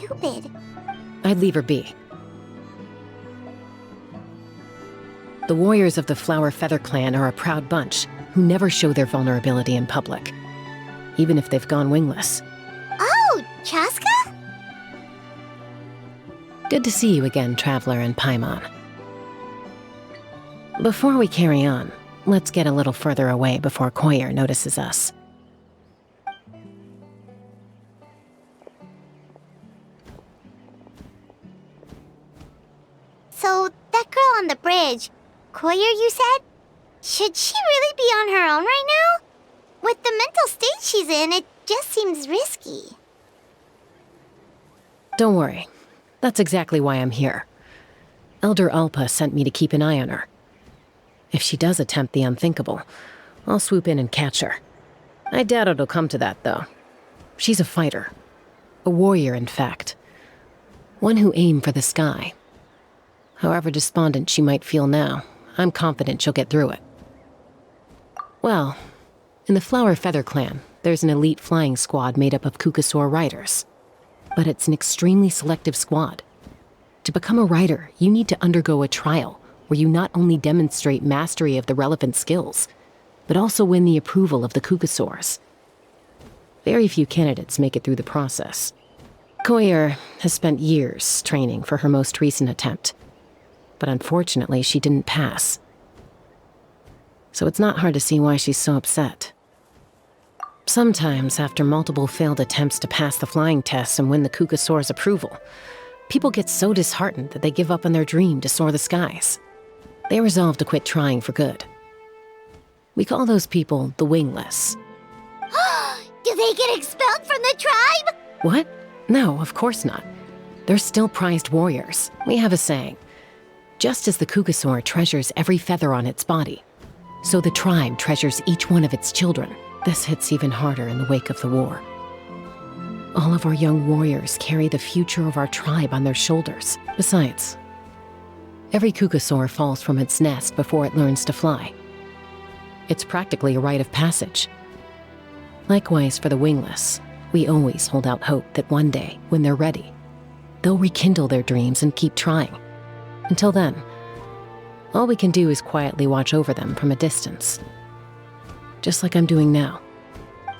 stupid. I'd leave her be. The warriors of the Flower Feather clan are a proud bunch who never show their vulnerability in public, even if they've gone wingless. Oh, Chasca? Good to see you again, Traveler and Paimon. Before we carry on, let's get a little further away before Koyer notices us. So, that girl on the bridge, Koyer, you said? Should she really be on her own right now? With the mental state she's in, it just seems risky. Don't worry. That's exactly why I'm here. Elder Alpa sent me to keep an eye on her. If she does attempt the unthinkable, I'll swoop in and catch her. I doubt it'll come to that, though. She's a fighter. A warrior, in fact. One who aimed for the sky. However despondent she might feel now, I'm confident she'll get through it. Well, in the Flower Feather clan, there's an elite flying squad made up of Kukasaur riders. But it's an extremely selective squad. To become a rider, you need to undergo a trial where you not only demonstrate mastery of the relevant skills, but also win the approval of the Kukasaurs. Very few candidates make it through the process. Koyer has spent years training for her most recent attempt, but unfortunately she didn't pass. So it's not hard to see why she's so upset. Sometimes, after multiple failed attempts to pass the flying tests and win the Kukasaur's approval, people get so disheartened that they give up on their dream to soar the skies. They resolve to quit trying for good. We call those people the wingless. Do they get expelled from the tribe? What? No, of course not. They're still prized warriors. We have a saying. Just as the Kukasaur treasures every feather on its body, so the tribe treasures each one of its children. This hits even harder in the wake of the war. All of our young warriors carry the future of our tribe on their shoulders. Besides, every Kukasaur falls from its nest before it learns to fly. It's practically a rite of passage. Likewise for the wingless, we always hold out hope that one day, when they're ready, they'll rekindle their dreams and keep trying. Until then, all we can do is quietly watch over them from a distance. Just like I'm doing now.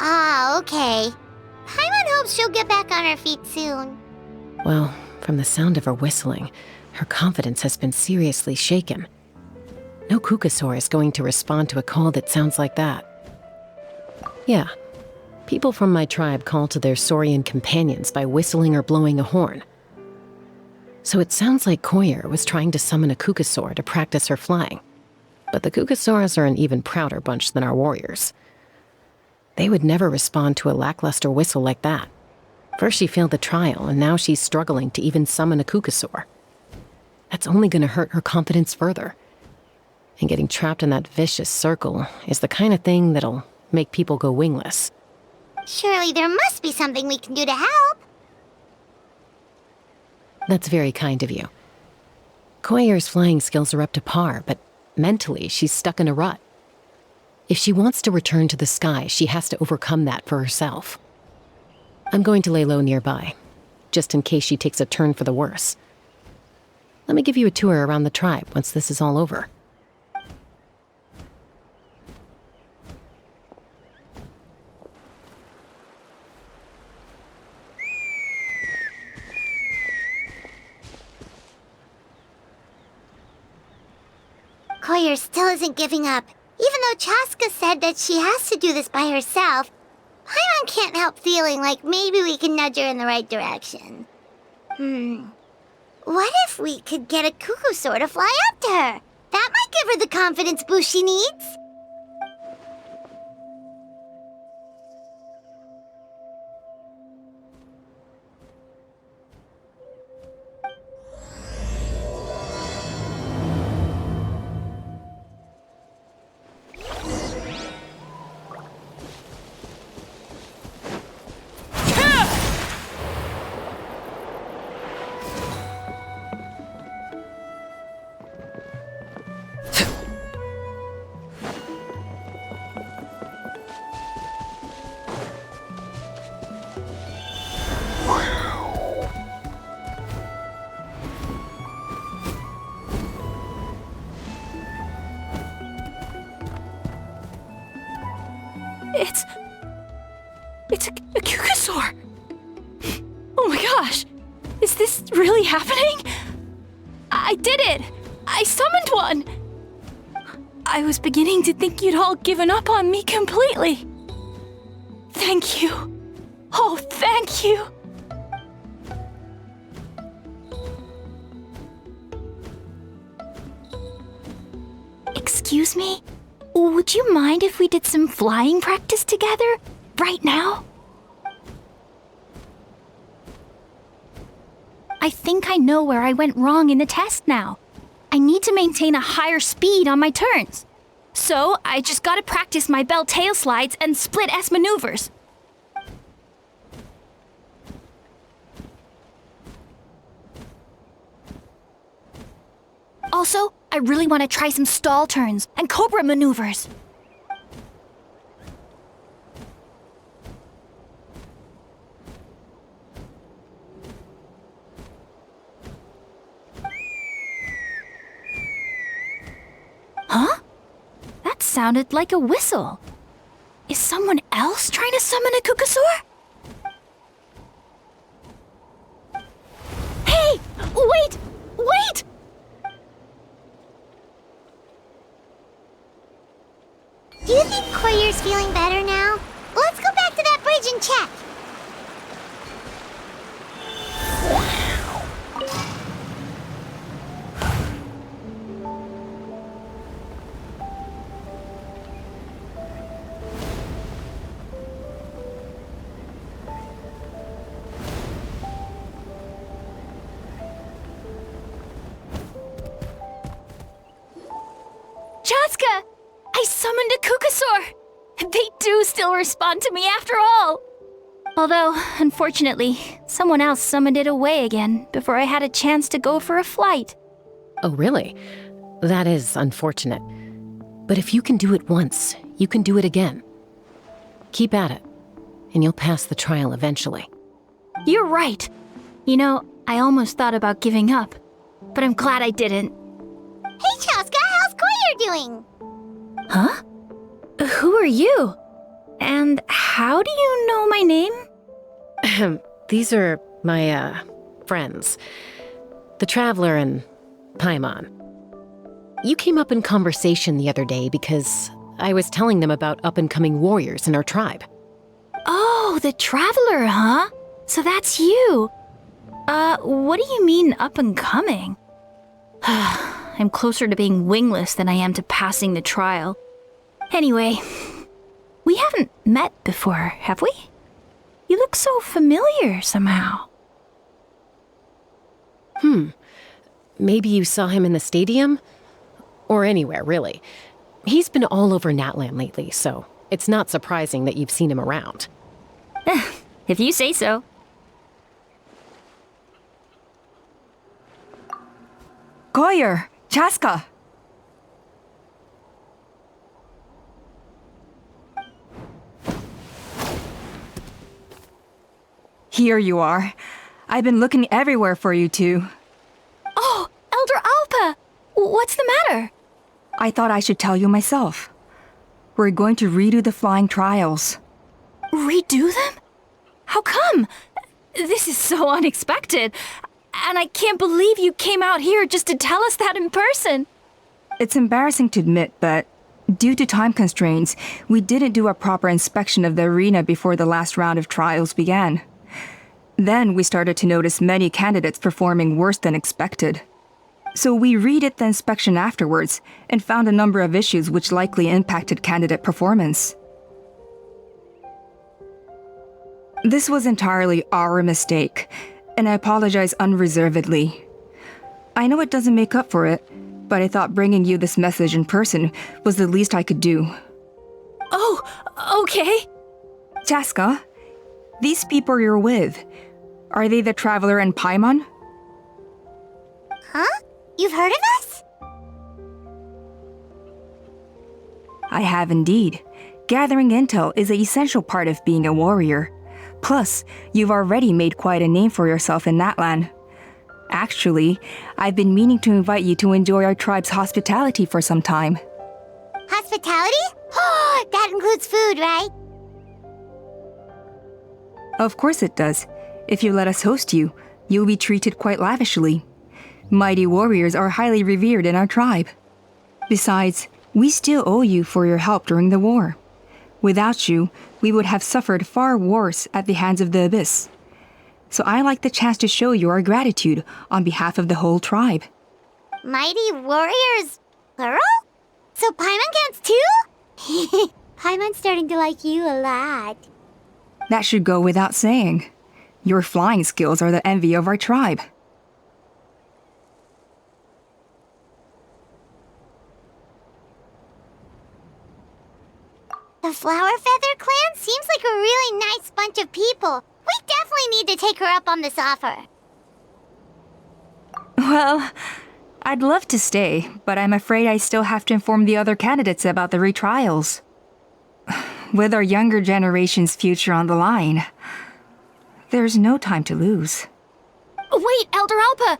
Ah, okay. Paimon hopes she'll get back on her feet soon. Well, from the sound of her whistling, her confidence has been seriously shaken. No Kukasaur is going to respond to a call that sounds like that. Yeah, people from my tribe call to their Saurian companions by whistling or blowing a horn. So it sounds like Koyer was trying to summon a Kukasaur to practice her flying. But the Kukasaurs are an even prouder bunch than our warriors. They would never respond to a lackluster whistle like that. First she failed the trial, and now she's struggling to even summon a Kukasaur. That's only going to hurt her confidence further. And getting trapped in that vicious circle is the kind of thing that'll make people go wingless. Surely there must be something we can do to help. That's very kind of you. Koyer's flying skills are up to par, but mentally she's stuck in a rut. If she wants to return to the sky, she has to overcome that for herself. I'm going to lay low nearby, just in case she takes a turn for the worse. Let me give you a tour around the tribe once this is all over. Koyer still isn't giving up. Even though Chasca said that she has to do this by herself, Paimon can't help feeling like maybe we can nudge her in the right direction. What if we could get a Kukasaur to fly up to her? That might give her the confidence boost she needs. It's a Kukasaur! Oh my gosh! Is this really happening? I did it! I summoned one! I was beginning to think you'd all given up on me completely. Thank you. Oh, thank you! Excuse me? Would you mind if we did some flying practice together? Right now? I think I know where I went wrong in the test now. I need to maintain a higher speed on my turns. So, I just gotta practice my bell tail slides and split S maneuvers. Also, I really want to try some stall turns and cobra maneuvers. Huh? That sounded like a whistle. Is someone else trying to summon a Kukasaur? Hey! Wait! Wait! Do you think Koyer's feeling better now? Let's go back to that bridge and check. Chasca! I summoned a Kukasaur! They do still respond to me after all! Although, unfortunately, someone else summoned it away again before I had a chance to go for a flight. Oh, really? That is unfortunate. But if you can do it once, you can do it again. Keep at it, and you'll pass the trial eventually. You're right. You know, I almost thought about giving up, but I'm glad I didn't. Hey, Chasca, how's Koyer doing? Huh? Who are you? And how do you know my name? These are my, friends. The Traveler and Paimon. You came up in conversation the other day because I was telling them about up-and-coming warriors in our tribe. Oh, the Traveler, huh? So that's you. What do you mean up-and-coming? I'm closer to being wingless than I am to passing the trial. Anyway, we haven't met before, have we? You look so familiar somehow. Maybe you saw him in the stadium? Or anywhere, really. He's been all over Natlan lately, so it's not surprising that you've seen him around. If you say so. Koyer! Chasca! Here you are. I've been looking everywhere for you two. Oh, Elder Alpa! What's the matter? I thought I should tell you myself. We're going to redo the flying trials. Redo them? How come? This is so unexpected. And I can't believe you came out here just to tell us that in person. It's embarrassing to admit, but due to time constraints, we didn't do a proper inspection of the arena before the last round of trials began. Then we started to notice many candidates performing worse than expected. So we redid the inspection afterwards and found a number of issues which likely impacted candidate performance. This was entirely our mistake, and I apologize unreservedly. I know it doesn't make up for it, but I thought bringing you this message in person was the least I could do. Oh, okay. Chasca, these people you're with, are they the Traveler and Paimon? Huh? You've heard of us? I have indeed. Gathering intel is an essential part of being a warrior. Plus, you've already made quite a name for yourself in Natlan. Actually, I've been meaning to invite you to enjoy our tribe's hospitality for some time. Hospitality? Oh, that includes food, right? Of course it does. If you let us host you, you'll be treated quite lavishly. Mighty warriors are highly revered in our tribe. Besides, we still owe you for your help during the war. Without you, we would have suffered far worse at the hands of the Abyss. So I like the chance to show you our gratitude on behalf of the whole tribe. Mighty warriors, plural? So Paimon counts too? Paimon's starting to like you a lot. That should go without saying. Your flying skills are the envy of our tribe. The Flower Feather clan seems like a really nice bunch of people. We definitely need to take her up on this offer. Well, I'd love to stay, but I'm afraid I still have to inform the other candidates about the retrials. With our younger generation's future on the line, there's no time to lose. Wait, Elder Alpa!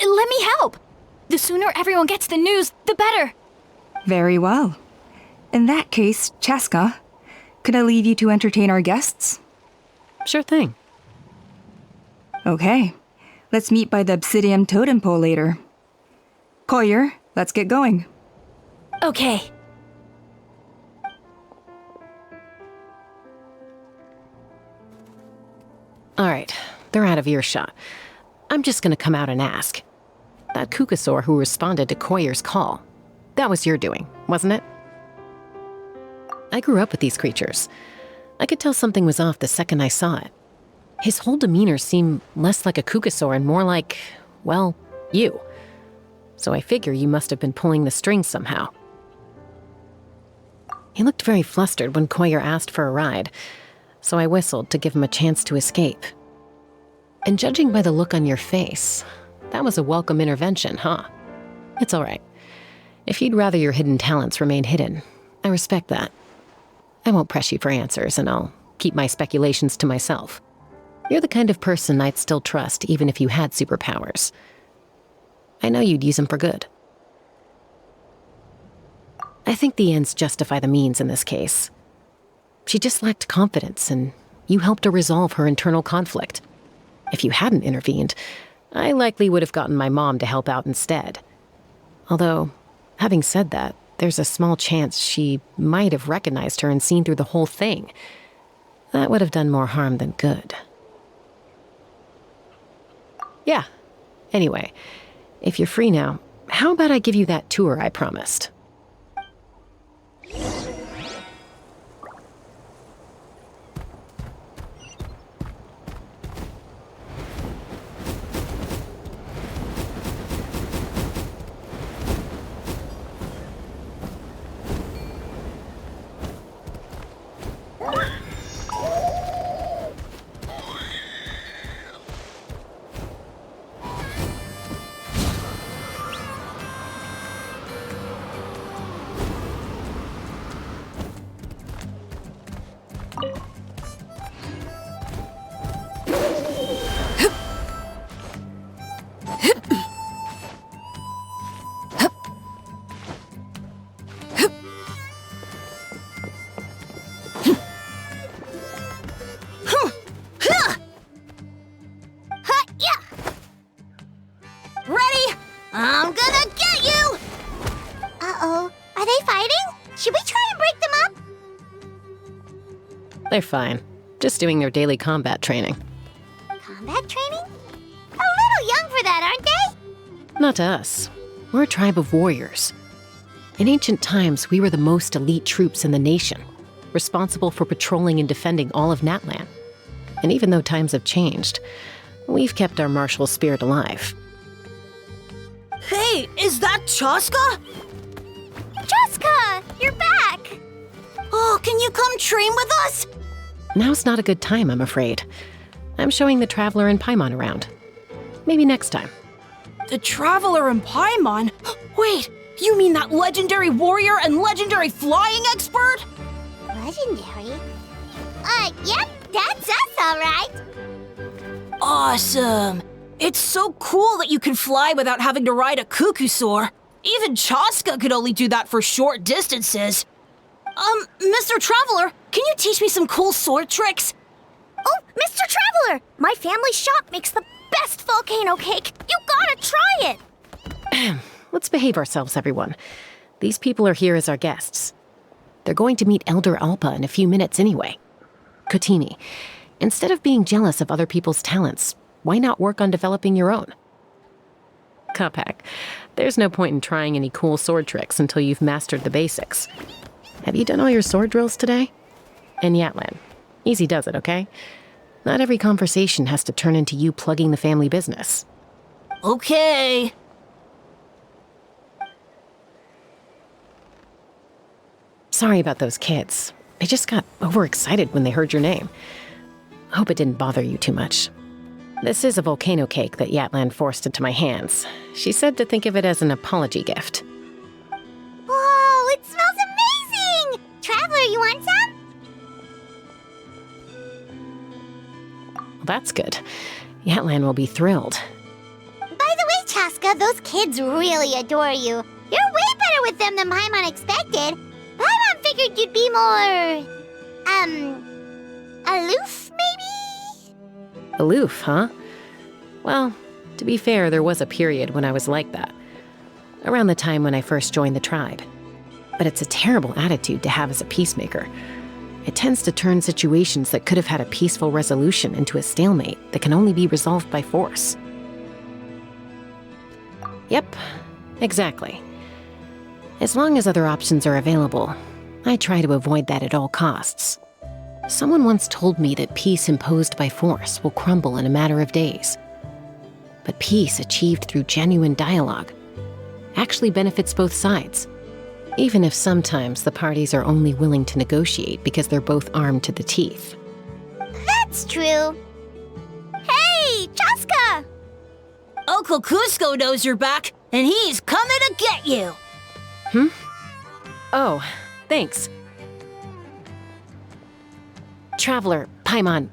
Let me help! The sooner everyone gets the news, the better! Very well. In that case, Chasca, could I leave you to entertain our guests? Sure thing. Okay, let's meet by the Obsidian Totem Pole later. Collier, let's get going. Okay. All right, they're out of earshot. I'm just gonna come out and ask. That Kukasaur who responded to Koyer's call, that was your doing, wasn't it? I grew up with these creatures. I could tell something was off the second I saw it. His whole demeanor seemed less like a Kukasaur and more like, well, you. So I figure you must have been pulling the strings somehow. He looked very flustered when Koyer asked for a ride, so I whistled to give him a chance to escape. And judging by the look on your face, that was a welcome intervention, huh? It's all right. If you'd rather your hidden talents remain hidden, I respect that. I won't press you for answers, and I'll keep my speculations to myself. You're the kind of person I'd still trust even if you had superpowers. I know you'd use them for good. I think the ends justify the means in this case. She just lacked confidence, and you helped her resolve her internal conflict. If you hadn't intervened, I likely would have gotten my mom to help out instead. Although, having said that, there's a small chance she might have recognized her and seen through the whole thing. That would have done more harm than good. Yeah. Anyway, if you're free now, how about I give you that tour I promised? I'm gonna get you! Uh-oh. Are they fighting? Should we try and break them up? They're fine. Just doing their daily combat training. Combat training? A little young for that, aren't they? Not to us. We're a tribe of warriors. In ancient times, we were the most elite troops in the nation, responsible for patrolling and defending all of Natlan. And even though times have changed, we've kept our martial spirit alive. Hey, is that Chasca? Chasca! You're back! Oh, can you come train with us? Now's not a good time, I'm afraid. I'm showing the Traveler and Paimon around. Maybe next time. The Traveler and Paimon? Wait, you mean that legendary warrior and legendary flying expert? Legendary? Yep, that's us, all right. Awesome. It's so cool that you can fly without having to ride a Kukusaur. Even Chasca could only do that for short distances. Mr. Traveler, can you teach me some cool sword tricks? Oh, Mr. Traveler! My family shop makes the best volcano cake! You gotta try it! Let's behave ourselves, everyone. These people are here as our guests. They're going to meet Elder Alpa in a few minutes anyway. Kotini, instead of being jealous of other people's talents, why not work on developing your own? Kapak, there's no point in trying any cool sword tricks until you've mastered the basics. Have you done all your sword drills today? And Yatlan, easy does it, okay? Not every conversation has to turn into you plugging the family business. Okay. Sorry about those kids. They just got overexcited when they heard your name. I hope it didn't bother you too much. This is a volcano cake that Yatlan forced into my hands. She said to think of it as an apology gift. Whoa, it smells amazing! Traveler, you want some? Well, that's good. Yatlan will be thrilled. By the way, Chasca, those kids really adore you. You're way better with them than Paimon expected. Paimon figured you'd be more... aloof, maybe? Aloof, huh? Well, to be fair, there was a period when I was like that. Around the time when I first joined the tribe. But it's a terrible attitude to have as a peacemaker. It tends to turn situations that could have had a peaceful resolution into a stalemate that can only be resolved by force. Yep, exactly. As long as other options are available, I try to avoid that at all costs. Someone once told me that peace imposed by force will crumble in a matter of days. But peace achieved through genuine dialogue actually benefits both sides, even if sometimes the parties are only willing to negotiate because they're both armed to the teeth. That's true. Hey, Chasca! Uncle Cusco knows you're back, and he's coming to get you. Oh, thanks. Traveler, Paimon,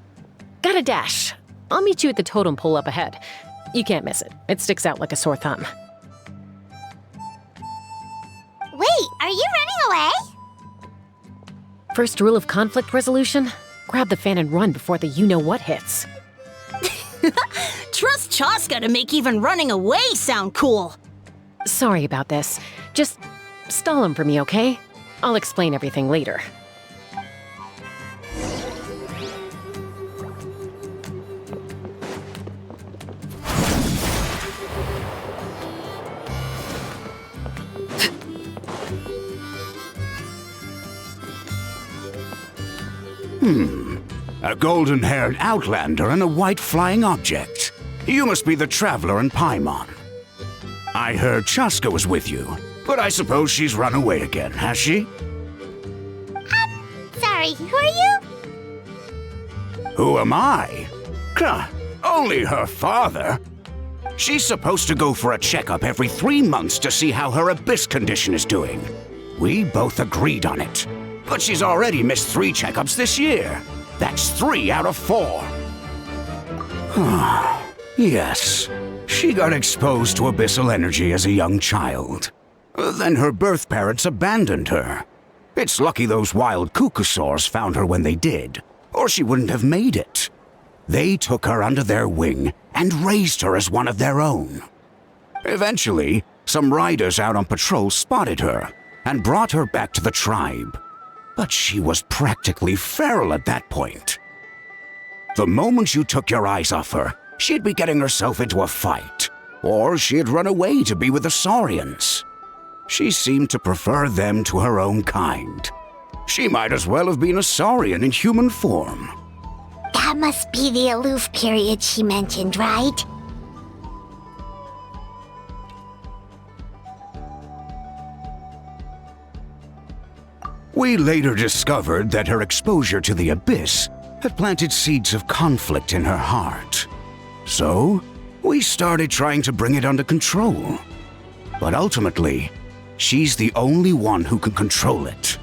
gotta dash. I'll meet you at the totem pole up ahead. You can't miss it. It sticks out like a sore thumb. Wait, are you running away? First rule of conflict resolution? Grab the fan and run before the you-know-what hits. Trust Chasca to make even running away sound cool. Sorry about this. Just stall him for me, okay? I'll explain everything later. A golden-haired outlander and a white flying object. You must be the traveler in Paimon. I heard Chasca was with you, but I suppose she's run away again, has she? Sorry, who are you? Who am I? Only her father. She's supposed to go for a checkup every 3 months to see how her abyss condition is doing. We both agreed on it. But she's already missed 3 checkups this year. That's 3 out of 4. Yes, she got exposed to abyssal energy as a young child. Then her birth parents abandoned her. It's lucky those wild cucusaurs found her when they did, or she wouldn't have made it. They took her under their wing and raised her as one of their own. Eventually, some riders out on patrol spotted her and brought her back to the tribe. But she was practically feral at that point. The moment you took your eyes off her, she'd be getting herself into a fight, or she'd run away to be with the Saurians. She seemed to prefer them to her own kind. She might as well have been a Saurian in human form. That must be the aloof period she mentioned, right? We later discovered that her exposure to the abyss had planted seeds of conflict in her heart. So, we started trying to bring it under control. But ultimately, she's the only one who can control it.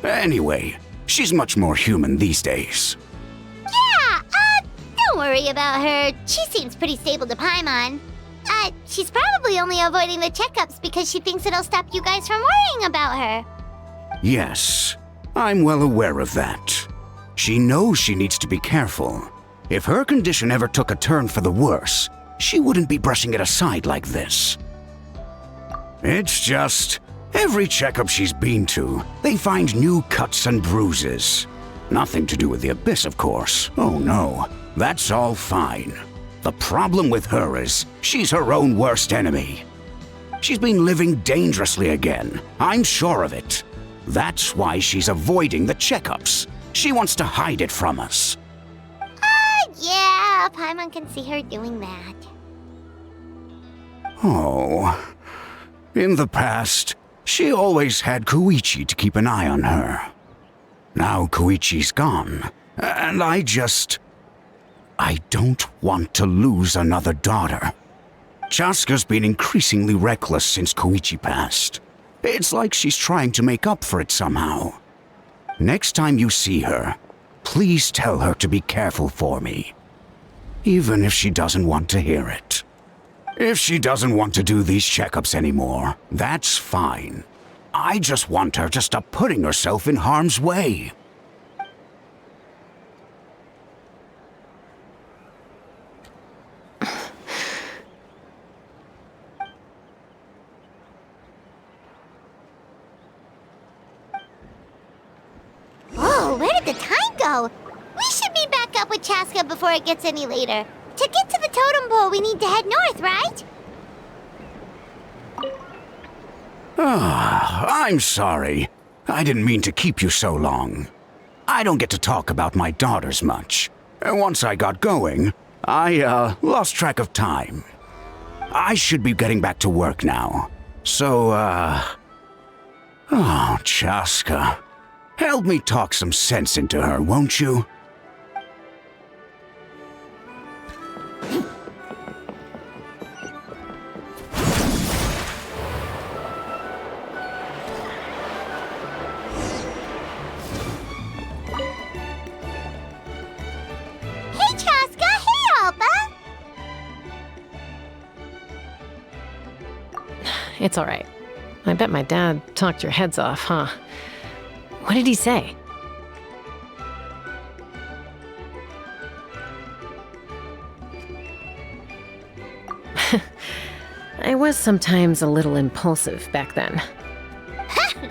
Anyway, she's much more human these days. Yeah, don't worry about her. She seems pretty stable to Paimon. She's probably only avoiding the checkups because she thinks it'll stop you guys from worrying about her. Yes, I'm well aware of that. She knows she needs to be careful. If her condition ever took a turn for the worse, she wouldn't be brushing it aside like this. It's just, every checkup she's been to, they find new cuts and bruises. Nothing to do with the abyss, of course. Oh no, that's all fine. The problem with her is, she's her own worst enemy. She's been living dangerously again, I'm sure of it. That's why she's avoiding the checkups. She wants to hide it from us. Yeah, Paimon can see her doing that. Oh. In the past, she always had Koichi to keep an eye on her. Now Koichi's gone, and I don't want to lose another daughter. Chasca's been increasingly reckless since Koichi passed. It's like she's trying to make up for it somehow. Next time you see her, please tell her to be careful for me. Even if she doesn't want to hear it. If she doesn't want to do these checkups anymore, that's fine. I just want her to stop putting herself in harm's way. Whoa, where did the time go? We should meet back up with Chasca before it gets any later. To get to the totem pole, we need to head north, right? I'm sorry. I didn't mean to keep you so long. I don't get to talk about my daughters much. Once I got going, I lost track of time. I should be getting back to work now. So, oh, Chasca. Help me talk some sense into her, won't you? Hey, Chasca! Hey, Alba! It's all right. I bet my dad talked your heads off, huh? What did he say? I was sometimes a little impulsive back then.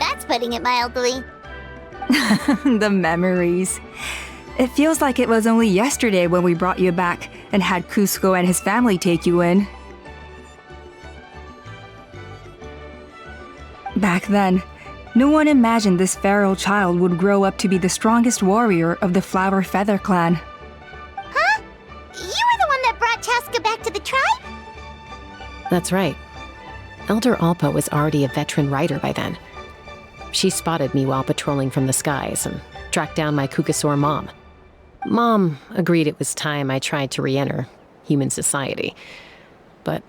That's putting it mildly. The memories. It feels like it was only yesterday when we brought you back and had Cusco and his family take you in. Back then, no one imagined this feral child would grow up to be the strongest warrior of the Flower Feather clan. Huh? You were the one that brought Chasca back to the tribe? That's right. Elder Alpa was already a veteran rider by then. She spotted me while patrolling from the skies and tracked down my Kukasaur mom. Mom agreed it was time I tried to re-enter human society. But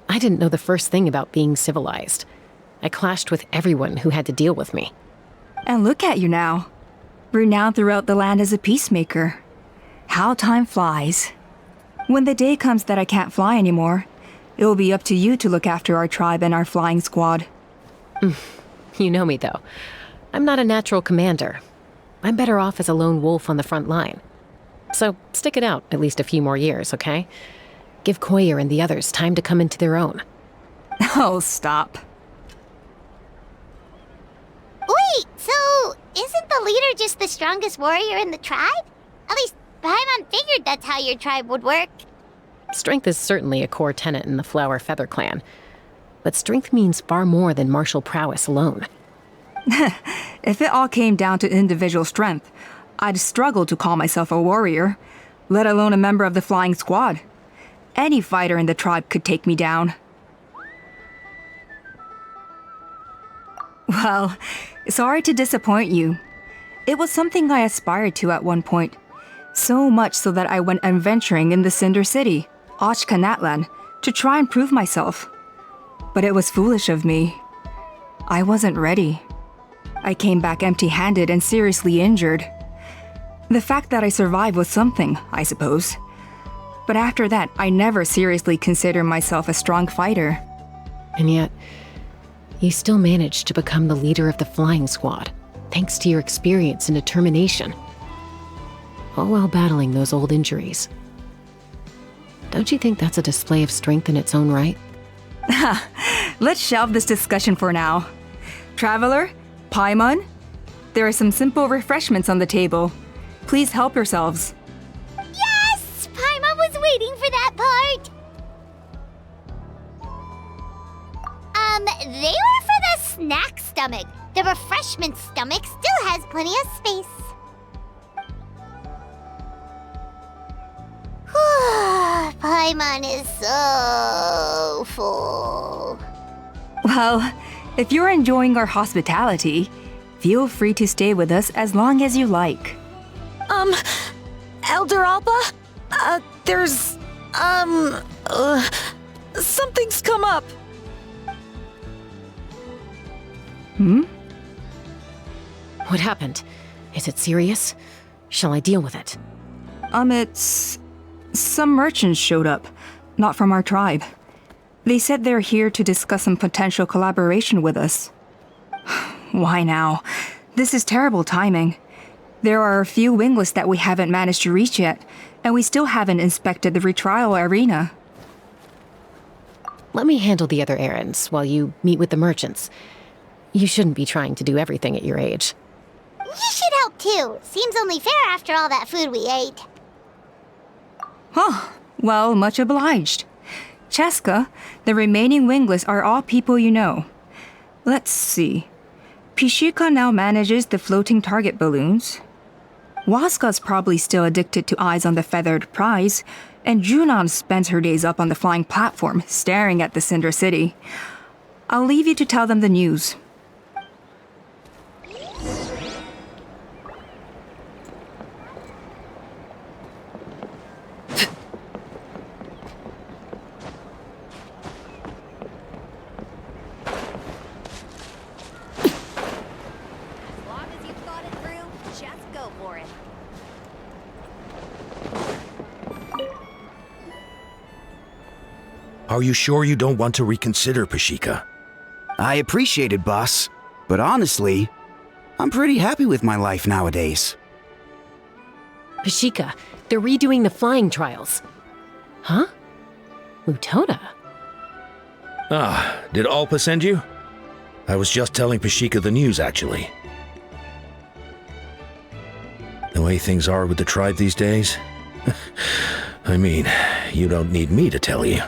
I didn't know the first thing about being civilized. I clashed with everyone who had to deal with me. And look at you now, renowned throughout the land as a peacemaker. How time flies. When the day comes that I can't fly anymore, it will be up to you to look after our tribe and our flying squad. You know me, though. I'm not a natural commander. I'm better off as a lone wolf on the front line. So stick it out at least a few more years, okay? Give Koyer and the others time to come into their own. Oh, stop. Wait, so isn't the leader just the strongest warrior in the tribe? At least Paimon figured that's how your tribe would work. Strength is certainly a core tenet in the Flower Feather clan. But strength means far more than martial prowess alone. If it all came down to individual strength, I'd struggle to call myself a warrior, let alone a member of the flying squad. Any fighter in the tribe could take me down. Well, sorry to disappoint you. It was something I aspired to at one point. So much so that I went adventuring in the Cinder City, Ochkanatlan, to try and prove myself. But it was foolish of me. I wasn't ready. I came back empty-handed and seriously injured. The fact that I survived was something, I suppose. But after that, I never seriously considered myself a strong fighter. And yet, you still managed to become the leader of the flying squad, thanks to your experience and determination. all while battling those old injuries. Don't you think that's a display of strength in its own right? Let's shelve this discussion for now. Traveler, Paimon, there are some simple refreshments on the table. Please help yourselves. Yes! Paimon was waiting for that part! They were for the snack stomach. The refreshment stomach still has plenty of space. Paimon is so full. Well, if you're enjoying our hospitality, feel free to stay with us as long as you like. Elder Alpa? There's, something's come up. What happened? Is it serious? Shall I deal with it? It's... Some merchants showed up, not from our tribe. They said they're here to discuss some potential collaboration with us. Why now? This is terrible timing. There are a few wingless that we haven't managed to reach yet, and we still haven't inspected the retrial arena. Let me handle the other errands while you meet with the merchants. You shouldn't be trying to do everything at your age. You should help too. Seems only fair after all that food we ate. Huh. Well, much obliged. Chasca, the remaining wingless are all people you know. Let's see. Pishika now manages the floating target balloons. Waska's probably still addicted to eyes on the feathered prize, and Junon spends her days up on the flying platform, staring at the Cinder City. I'll leave you to tell them the news. Are you sure you don't want to reconsider, Pashika? I appreciate it, boss. But honestly, I'm pretty happy with my life nowadays. Pashika, they're redoing the flying trials. Huh? Utona? Ah, did Alpa send you? I was just telling Pashika the news, actually. The way things are with the tribe these days? I mean, you don't need me to tell you.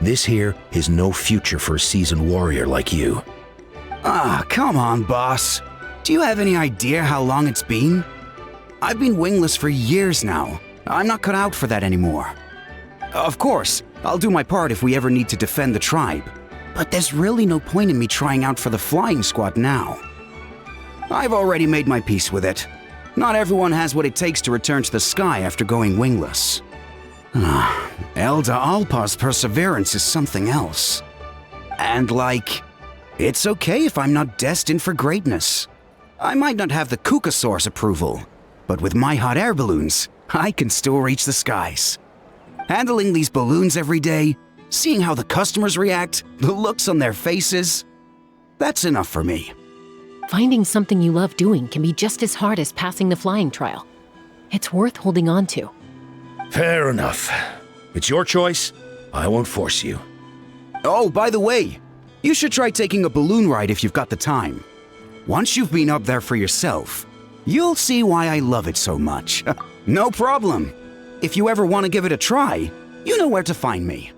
This here is no future for a seasoned warrior like you. Ah, come on, boss. Do you have any idea how long it's been? I've been wingless for years now. I'm not cut out for that anymore. Of course, I'll do my part if we ever need to defend the tribe. But there's really no point in me trying out for the flying squad now. I've already made my peace with it. Not everyone has what it takes to return to the sky after going wingless. Elder Alpa's perseverance is something else. And it's okay if I'm not destined for greatness. I might not have the Kukasaur's approval, but with my hot air balloons, I can still reach the skies. Handling these balloons every day, seeing how the customers react, the looks on their faces, that's enough for me. Finding something you love doing can be just as hard as passing the flying trial. It's worth holding on to. Fair enough. It's your choice. I won't force you. Oh, by the way, you should try taking a balloon ride if you've got the time. Once you've been up there for yourself, you'll see why I love it so much. No problem. If you ever want to give it a try, you know where to find me.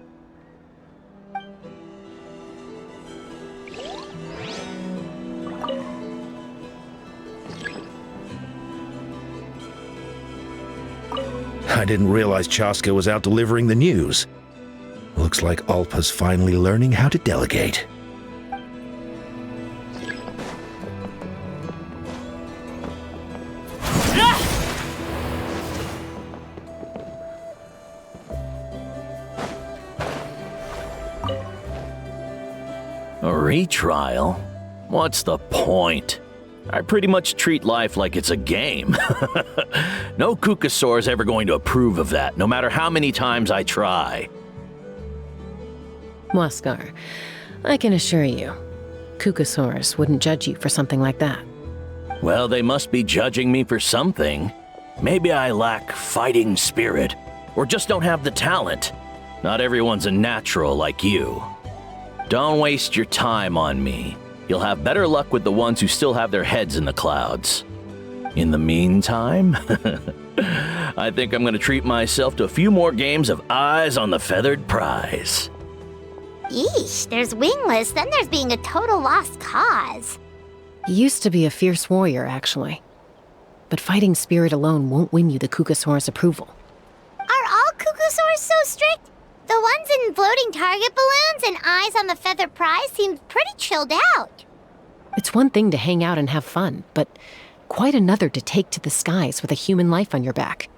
I didn't realize Chasca was out delivering the news. Looks like Alpa's finally learning how to delegate. A retrial? What's the point? I pretty much treat life like it's a game. No Kukasaur's ever going to approve of that, no matter how many times I try. Waskar, I can assure you, Kukasaurus wouldn't judge you for something like that. Well, they must be judging me for something. Maybe I lack fighting spirit, or just don't have the talent. Not everyone's a natural like you. Don't waste your time on me. You'll have better luck with the ones who still have their heads in the clouds. In the meantime, I think I'm going to treat myself to a few more games of Eyes on the Feathered Prize. Yeesh, there's wingless, then there's being a total lost cause. You used to be a fierce warrior, actually. But fighting spirit alone won't win you the Kukasaur's approval. Are all Kukusaurs so strict? The ones in floating target balloons and Eyes on the Feathered Prize seemed pretty chilled out. It's one thing to hang out and have fun, but quite another to take to the skies with a human life on your back.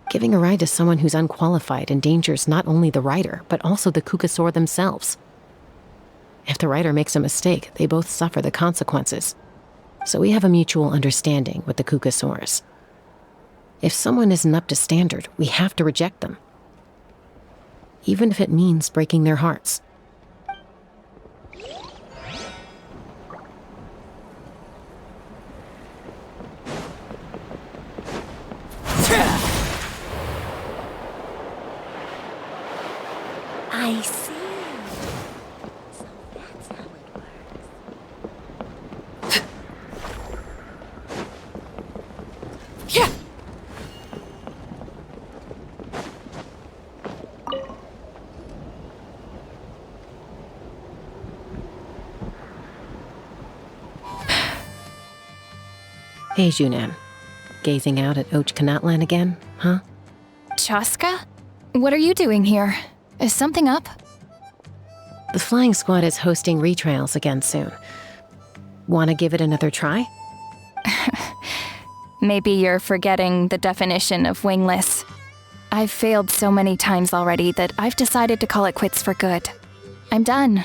Giving a ride to someone who's unqualified endangers not only the rider, but also the Kukasaur themselves. If the rider makes a mistake, they both suffer the consequences. So we have a mutual understanding with the Kukasaurs. If someone isn't up to standard, we have to reject them. Even if it means breaking their hearts. I see. So that's how it works. Yeah. Hey, Junan. Gazing out at Ochkanatlan again, huh? Chasca? What are you doing here? Is something up? The flying squad is hosting retrials again soon. Want to give it another try? Maybe you're forgetting the definition of wingless. I've failed so many times already that I've decided to call it quits for good. I'm done.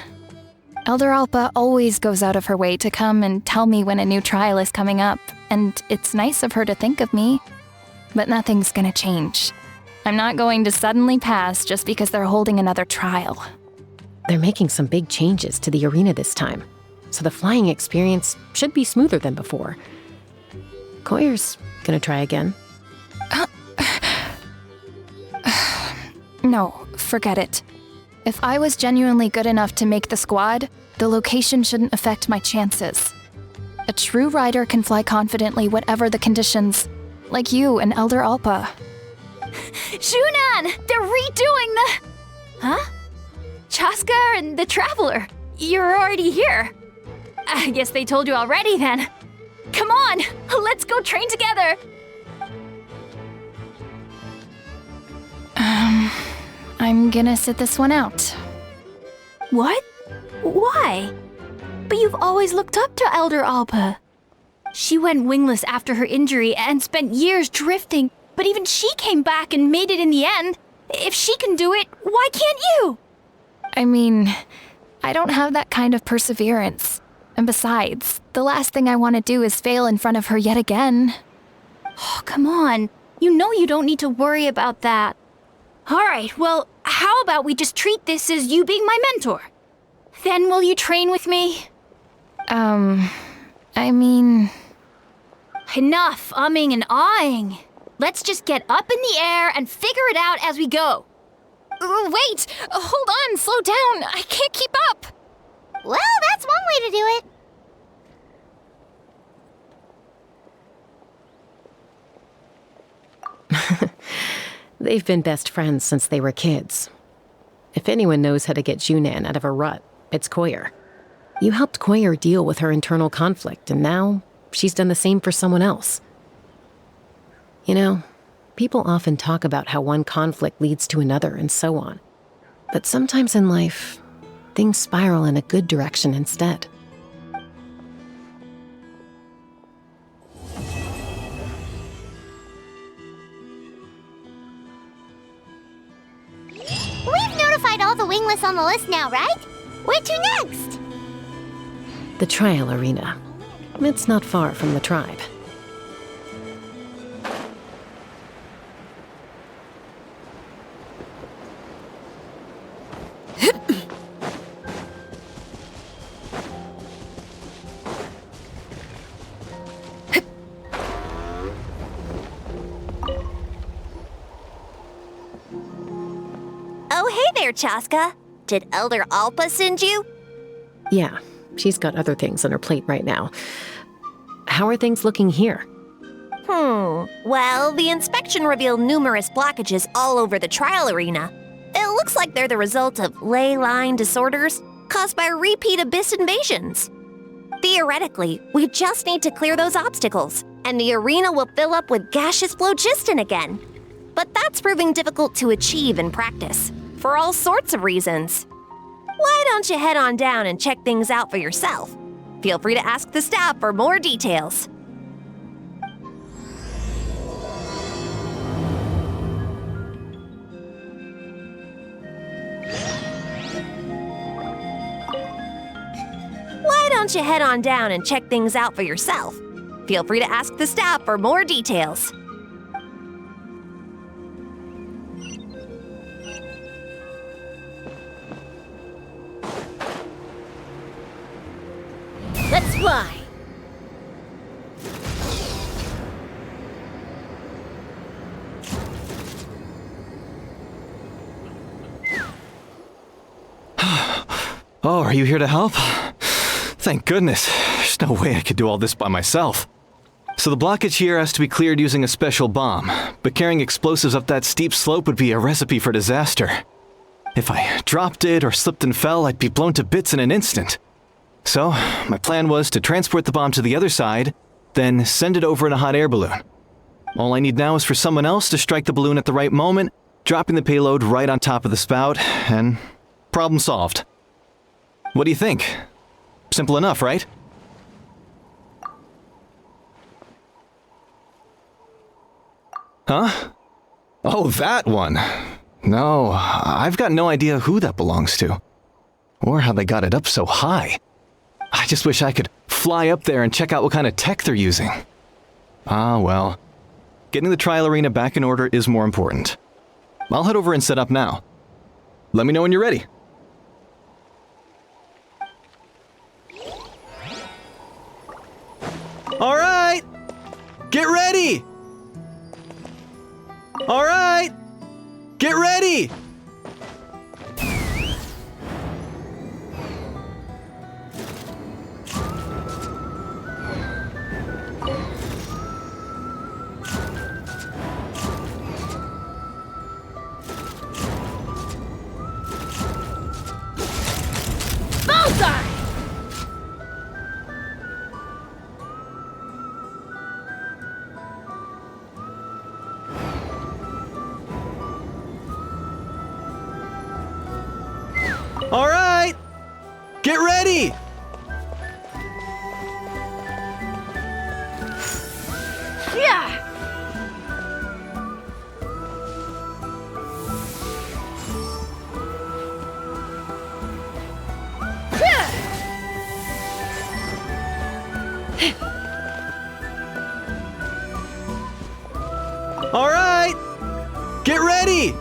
Elder Alpa always goes out of her way to come and tell me when a new trial is coming up, and it's nice of her to think of me. But nothing's gonna change. I'm not going to suddenly pass just because they're holding another trial. They're making some big changes to the arena this time, so the flying experience should be smoother than before. Koyer's gonna try again. No, forget it. If I was genuinely good enough to make the squad, the location shouldn't affect my chances. A true rider can fly confidently whatever the conditions, like you and Elder Alpa. Shunan! They're redoing the... Huh? Chasca and the Traveler. You're already here. I guess they told you already then. Come on, let's go train together. I'm gonna sit this one out. What? Why? But you've always looked up to Elder Alpa. She went wingless after her injury and spent years drifting, but even she came back and made it in the end. If she can do it, why can't you? I mean, I don't have that kind of perseverance. And besides, the last thing I want to do is fail in front of her yet again. Oh, come on. You know you don't need to worry about that. All right, well, how about we just treat this as you being my mentor? Then will you train with me? I mean... Enough umming and ahhing. Let's just get up in the air and figure it out as we go. Wait! Hold on, slow down. I can't keep up. Well, that's one way to do it. They've been best friends since they were kids. If anyone knows how to get Junan out of a rut, it's Koyer. You helped Koyer deal with her internal conflict, and now she's done the same for someone else. You know, people often talk about how one conflict leads to another and so on. But sometimes in life, things spiral in a good direction instead. We've notified all the wingless on the list now, right? Where to next? The trial arena. It's not far from the tribe. there, Chasca. Did Elder Alpa send you? Yeah, she's got other things on her plate right now. How are things looking here? Well, the inspection revealed numerous blockages all over the trial arena. It looks like they're the result of ley line disorders caused by repeat abyss invasions. Theoretically, we just need to clear those obstacles, and the arena will fill up with gaseous phlogiston again. But that's proving difficult to achieve in practice, for all sorts of reasons. Why don't you head on down and check things out for yourself? Feel free to ask the staff for more details. Why don't you head on down and check things out for yourself? Feel free to ask the staff for more details. Let's fly. Oh, are you here to help? Thank goodness. There's no way I could do all this by myself. So the blockage here has to be cleared using a special bomb, but carrying explosives up that steep slope would be a recipe for disaster. If I dropped it or slipped and fell, I'd be blown to bits in an instant. So, my plan was to transport the bomb to the other side, then send it over in a hot air balloon. All I need now is for someone else to strike the balloon at the right moment, dropping the payload right on top of the spout, and problem solved. What do you think? Simple enough, right? Huh? Oh, that one. No, I've got no idea who that belongs to. Or how they got it up so high. I just wish I could fly up there and check out what kind of tech they're using. Ah, well. Getting the trial arena back in order is more important. I'll head over and set up now. Let me know when you're ready. All right! Get ready! All right! Get ready! All right! Get ready! Yeah. All right! Get ready!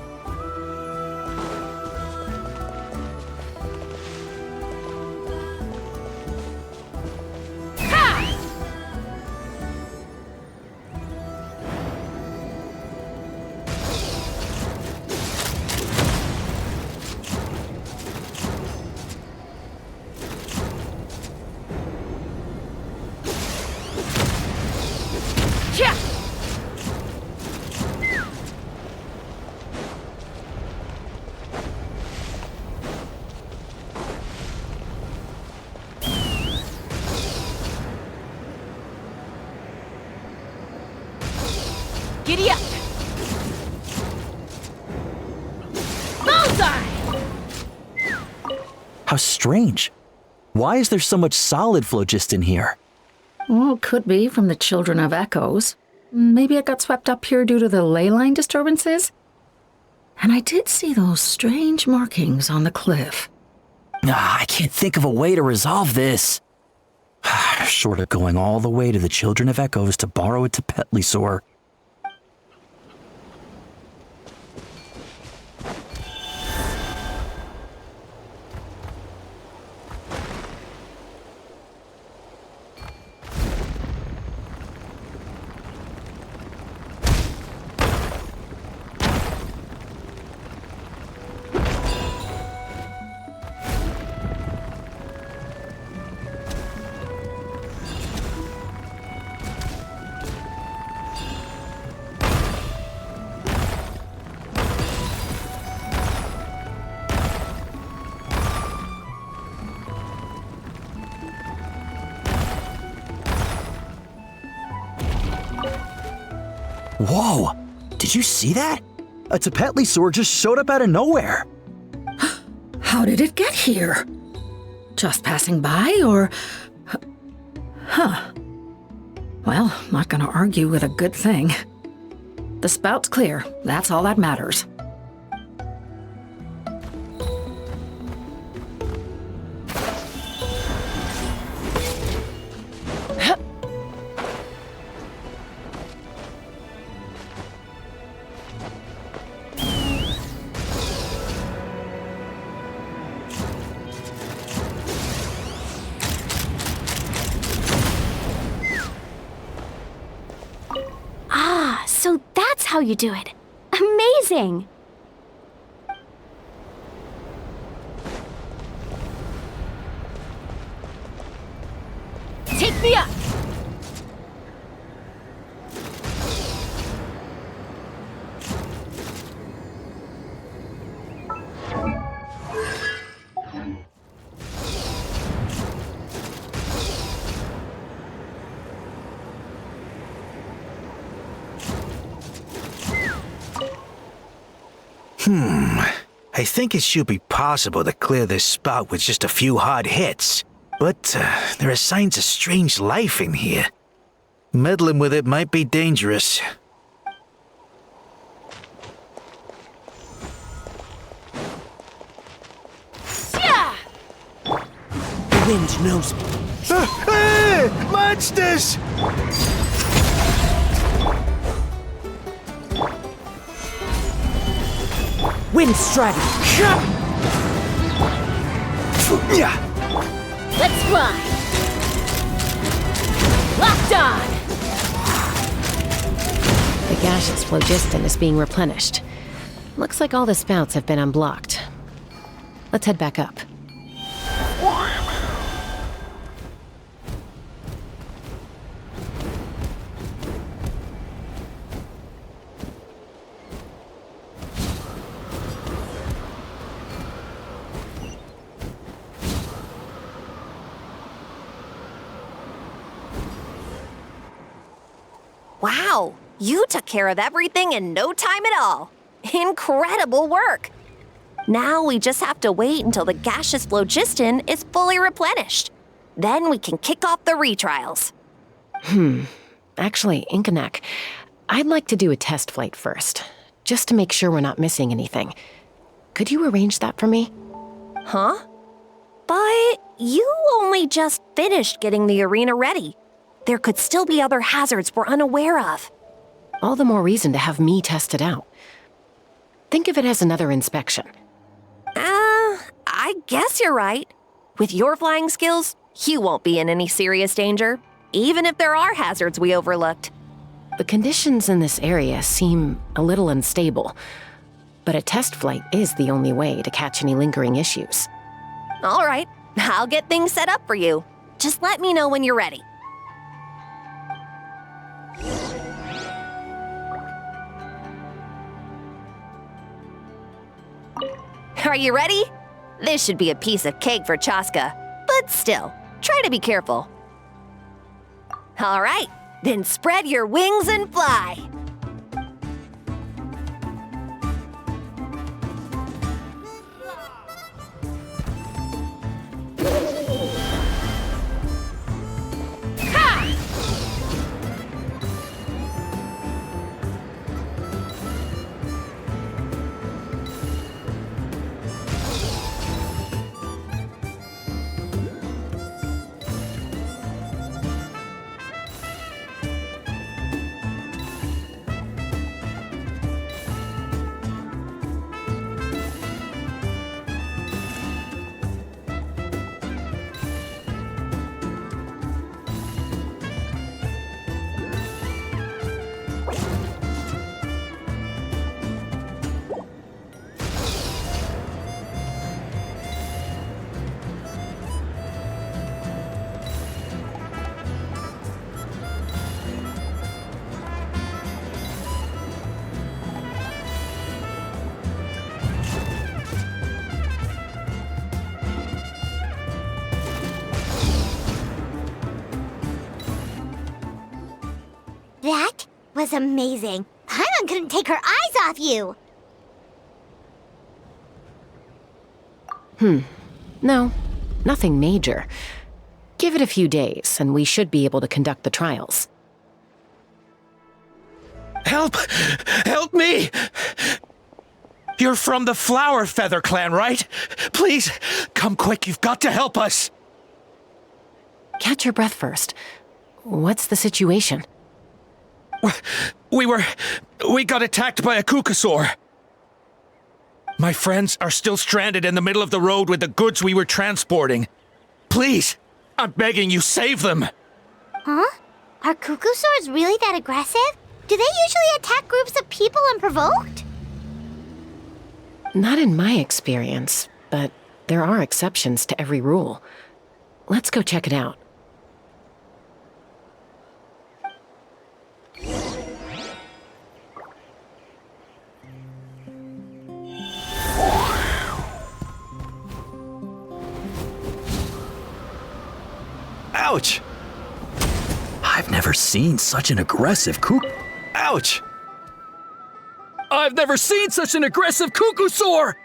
Giddy up! Bullseye! How strange. Why is there so much solid phlogiston here? Well, could be from the Children of Echoes. Maybe it got swept up here due to the ley line disturbances? And I did see those strange markings on the cliff. I can't think of a way to resolve this. Short of going all the way to the Children of Echoes to borrow it to Petlisaur. Whoa! Did you see that? A Tepetlisaur just showed up out of nowhere. How did it get here? Just passing by, or... Huh. Well, not gonna argue with a good thing. The spout's clear. That's all that matters. So that's how you do it. Amazing! Take me up! I think it should be possible to clear this spout with just a few hard hits. But there are signs of strange life in here. Meddling with it might be dangerous. Yeah! The wind knows me. Monsters! Wind strategy. Let's fly. Locked on. The gaseous phlogiston is being replenished. Looks like all the spouts have been unblocked. Let's head back up. Wow, you took care of everything in no time at all. Incredible work! Now we just have to wait until the gaseous phlogiston is fully replenished. Then we can kick off the retrials. Actually, Inkanak, I'd like to do a test flight first, just to make sure we're not missing anything. Could you arrange that for me? Huh? But you only just finished getting the arena ready. There could still be other hazards we're unaware of. All the more reason to have me test it out. Think of it as another inspection. I guess you're right. With your flying skills, you won't be in any serious danger, even if there are hazards we overlooked. The conditions in this area seem a little unstable, but a test flight is the only way to catch any lingering issues. All right, I'll get things set up for you. Just let me know when you're ready. Are you ready? This should be a piece of cake for Chasca, but still, try to be careful. All right, then spread your wings and fly. was amazing. Paimon couldn't take her eyes off you. No, nothing major. Give it a few days, and we should be able to conduct the trials. Help! Help me! You're from the Flower Feather clan, right? Please, come quick, you've got to help us! Catch your breath first. What's the situation? We got attacked by a Kukasaur. My friends are still stranded in the middle of the road with the goods we were transporting. Please, I'm begging you, save them! Huh? Are Kukusaurs really that aggressive? Do they usually attack groups of people unprovoked? Not in my experience, but there are exceptions to every rule. Let's go check it out. Ouch! I've never seen such an aggressive Ouch! I've never seen such an aggressive Kukusaur!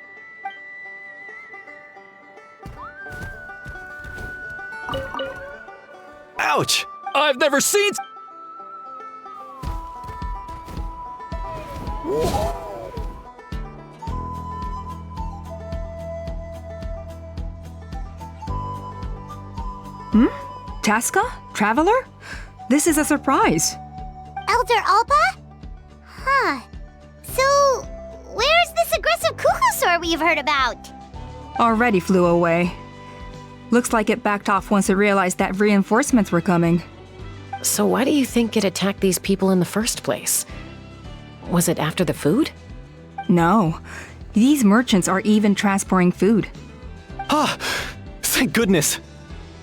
Ouch! I've never seen... Chasca? Traveler? This is a surprise. Elder Alpa? Huh. So, where's this aggressive Kukusaur we've heard about? Already flew away. Looks like it backed off once it realized that reinforcements were coming. So why do you think it attacked these people in the first place? Was it after the food? No. These merchants are even transporting food. Ah! Thank goodness!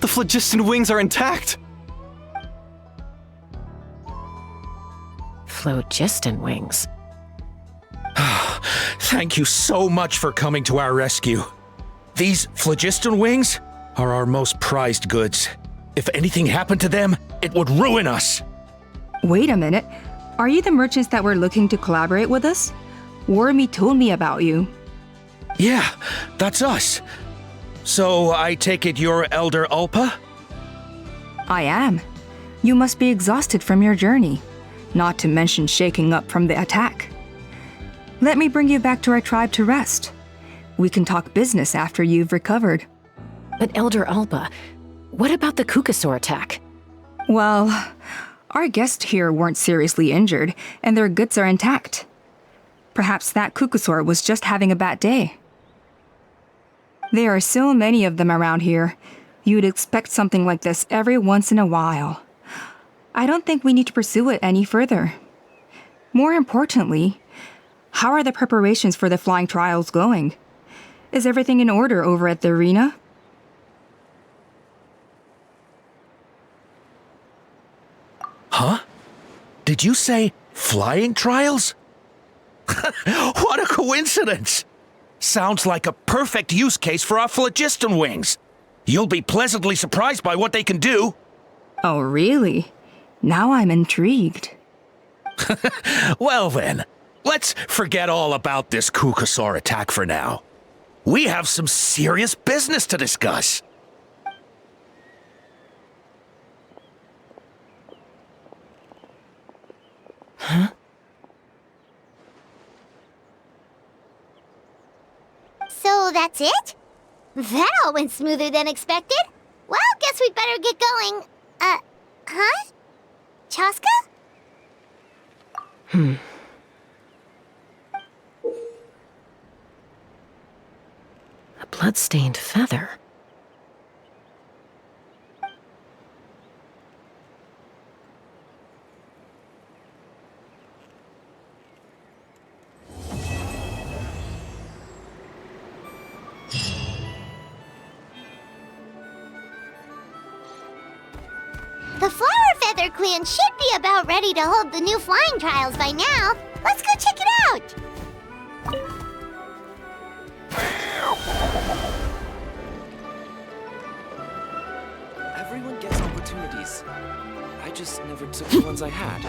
The phlogiston wings are intact! Phlogiston wings. Thank you so much for coming to our rescue. These phlogiston wings are our most prized goods. If anything happened to them, it would ruin us. Wait a minute. Are you the merchants that were looking to collaborate with us? Wormy told me about you. Yeah, that's us. So I take it you're Elder Alpa? I am. You must be exhausted from your journey, not to mention shaking up from the attack. Let me bring you back to our tribe to rest. We can talk business after you've recovered. But Elder Alpa, what about the Kukusaur attack? Well, our guests here weren't seriously injured, and their goods are intact. Perhaps that Kukusaur was just having a bad day. There are so many of them around here. You'd expect something like this every once in a while. I don't think we need to pursue it any further. More importantly, how are the preparations for the flying trials going? Is everything in order over at the arena? Huh? Did you say flying trials? What a coincidence! Sounds like a perfect use case for our phlogiston wings. You'll be pleasantly surprised by what they can do. Oh, really? Now I'm intrigued. Well then, let's forget all about this Kukusaur attack for now. We have some serious business to discuss. Huh? So that's it? That all went smoother than expected. Well, guess we'd better get going. Huh? Chasca? A blood-stained feather. The Flower Feather Clan should be about ready to hold the new flying trials by now. Let's go check it out. Everyone gets opportunities. I just never took the ones I had.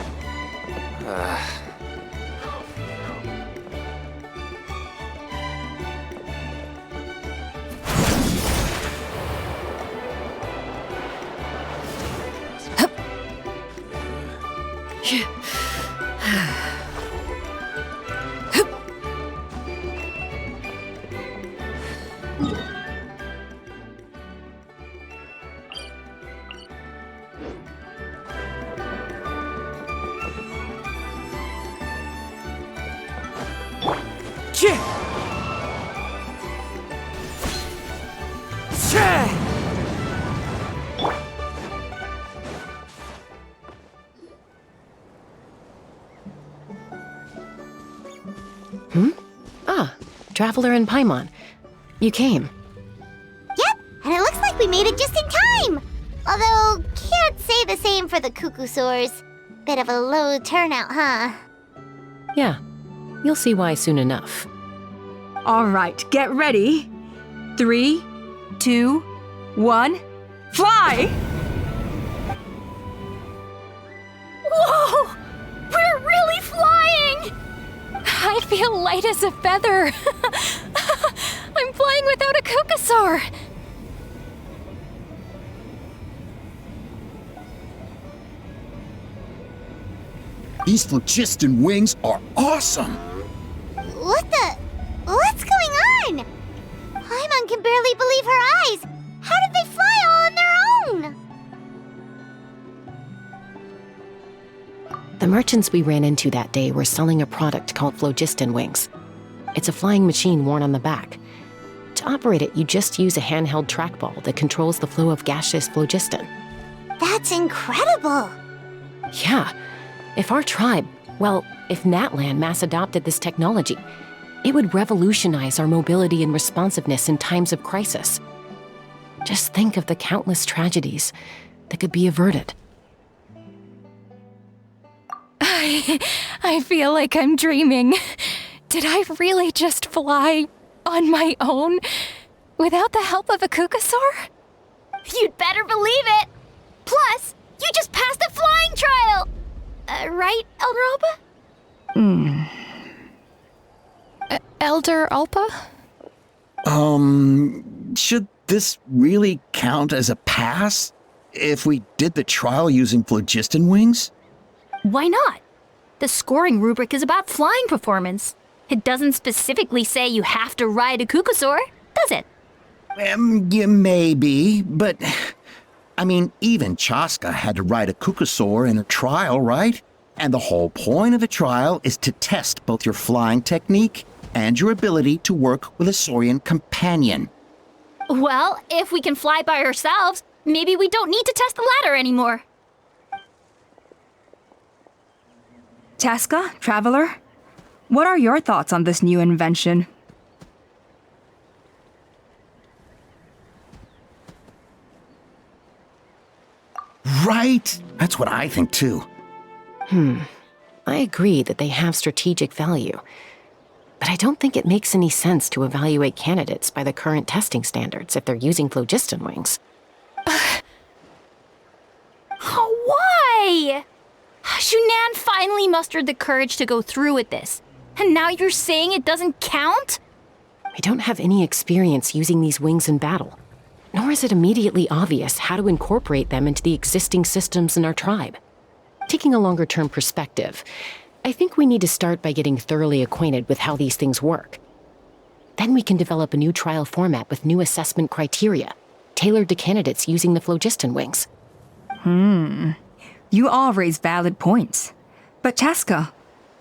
Traveler and Paimon. You came. Yep, and it looks like we made it just in time! Although, can't say the same for the Cuckoosaurs. Bit of a low turnout, huh? Yeah, you'll see why soon enough. All right, get ready. 3, 2, 1, fly! Whoa! We're really flying! I feel light as a feather. I'm flying without a Cuckoosaur. These phlogiston wings are awesome! What's going on? Paimon can barely believe her eyes. How did they fly all on their own? The merchants we ran into that day were selling a product called phlogiston wings. It's a flying machine worn on the back. To operate it, you just use a handheld trackball that controls the flow of gaseous phlogiston. That's incredible. Yeah. If our tribe, if Natlan mass adopted this technology, it would revolutionize our mobility and responsiveness in times of crisis. Just think of the countless tragedies that could be averted. I feel like I'm dreaming. Did I really just fly on my own without the help of a Cuckoosaur? You'd better believe it! Plus, you just passed the flying trial! Right, Elder Alpa? Elder Alpa? Should this really count as a pass? If we did the trial using phlogiston wings? Why not? The scoring rubric is about flying performance. It doesn't specifically say you have to ride a Cuckoosaur, does it? Yeah, maybe, but... I mean, even Chasca had to ride a Cuckoosaur in her trial, right? And the whole point of the trial is to test both your flying technique and your ability to work with a Saurian companion. Well, if we can fly by ourselves, maybe we don't need to test the ladder anymore. Chasca, Traveler, what are your thoughts on this new invention? Right? That's what I think too. I agree that they have strategic value, but I don't think it makes any sense to evaluate candidates by the current testing standards if they're using phlogiston wings. Why? Shunan finally mustered the courage to go through with this, and now you're saying it doesn't count? We don't have any experience using these wings in battle, nor is it immediately obvious how to incorporate them into the existing systems in our tribe. Taking a longer-term perspective, I think we need to start by getting thoroughly acquainted with how these things work. Then we can develop a new trial format with new assessment criteria, tailored to candidates using the phlogiston wings. You all raise valid points. But Chasca,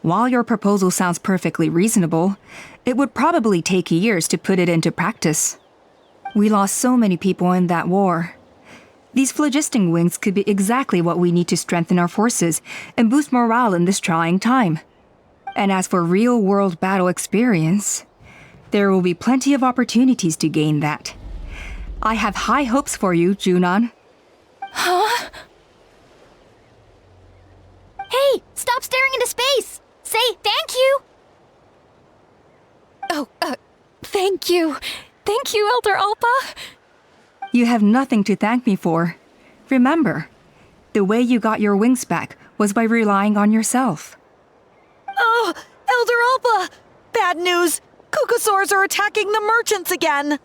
while your proposal sounds perfectly reasonable, it would probably take years to put it into practice. We lost so many people in that war. These phlogiston wings could be exactly what we need to strengthen our forces and boost morale in this trying time. And as for real-world battle experience, there will be plenty of opportunities to gain that. I have high hopes for you, Junon. Huh? Hey, stop staring into space! Say thank you! Oh, thank you. Thank you, Elder Alpa. You have nothing to thank me for. Remember, the way you got your wings back was by relying on yourself. Oh, Elder Alpa! Bad news! Kukasaurs are attacking the merchants again!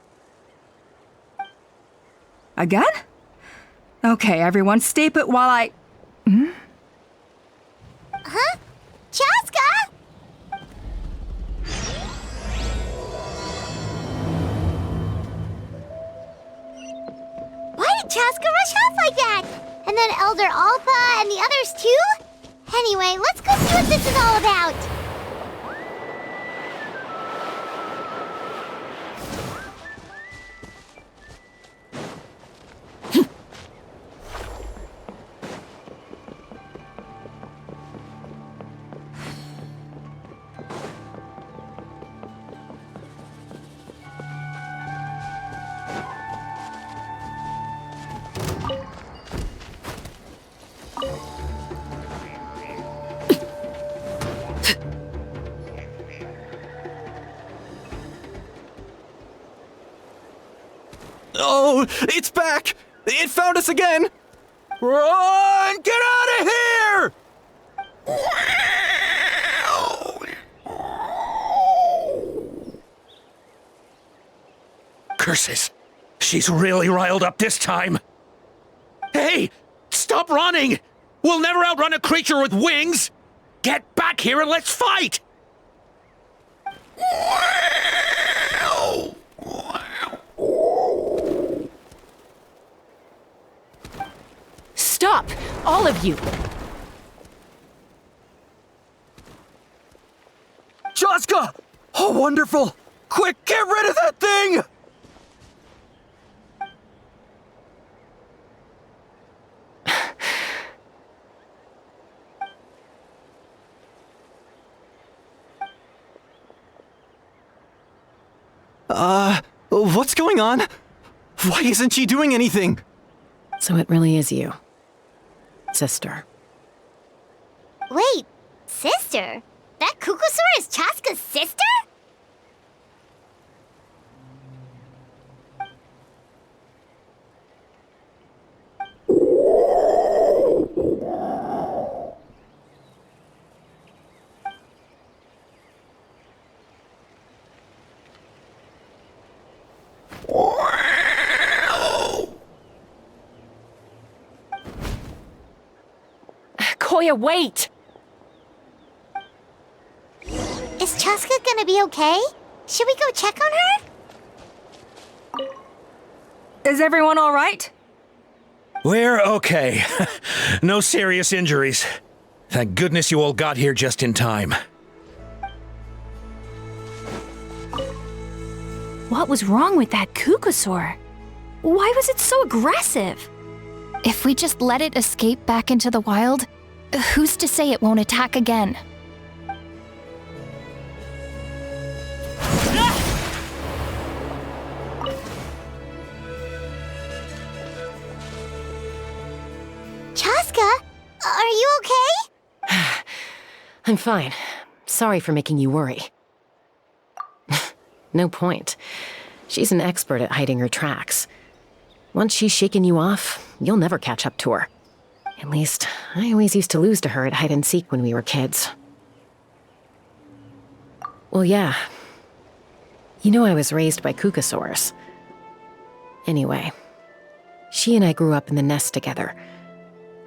Again? Okay, everyone, stay put while I... Huh? Chasca? Why did Chasca rush off like that? And then Elder Alpa and the others too? Anyway, let's go see what this is all about. Oh, it's back! It found us again! Run! Get out of here! Curses! She's really riled up this time. Hey! Stop running! We'll never outrun a creature with wings! Get back here and let's fight! Stop! All of you! Chasca! Oh, wonderful! Quick, get rid of that thing! What's going on? Why isn't she doing anything? So it really is you, sister. Wait, sister? That Kukusaur is Chasca's sister? Koya, wait! Is Chasca gonna be okay? Should we go check on her? Is everyone all right? We're okay. No serious injuries. Thank goodness you all got here just in time. What was wrong with that Kukusaur? Why was it so aggressive? If we just let it escape back into the wild, who's to say it won't attack again? Chasca, are you okay? I'm fine. Sorry for making you worry. No point. She's an expert at hiding her tracks. Once she's shaken you off, you'll never catch up to her. At least, I always used to lose to her at hide-and-seek when we were kids. Well, yeah. You know I was raised by Kukasaurs. Anyway, she and I grew up in the nest together.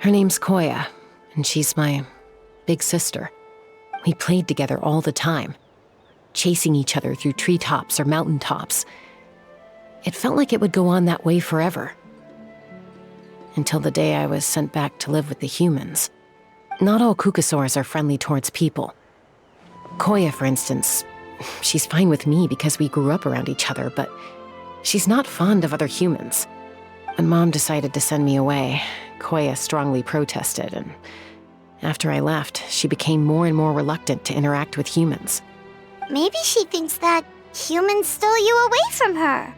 Her name's Koya, and she's my big sister. We played together all the time, chasing each other through treetops or mountaintops. It felt like it would go on that way forever. Until the day I was sent back to live with the humans. Not all Kukasaurs are friendly towards people. Koya, for instance, she's fine with me because we grew up around each other, but she's not fond of other humans. When Mom decided to send me away, Koya strongly protested, and after I left, she became more and more reluctant to interact with humans. Maybe she thinks that humans stole you away from her.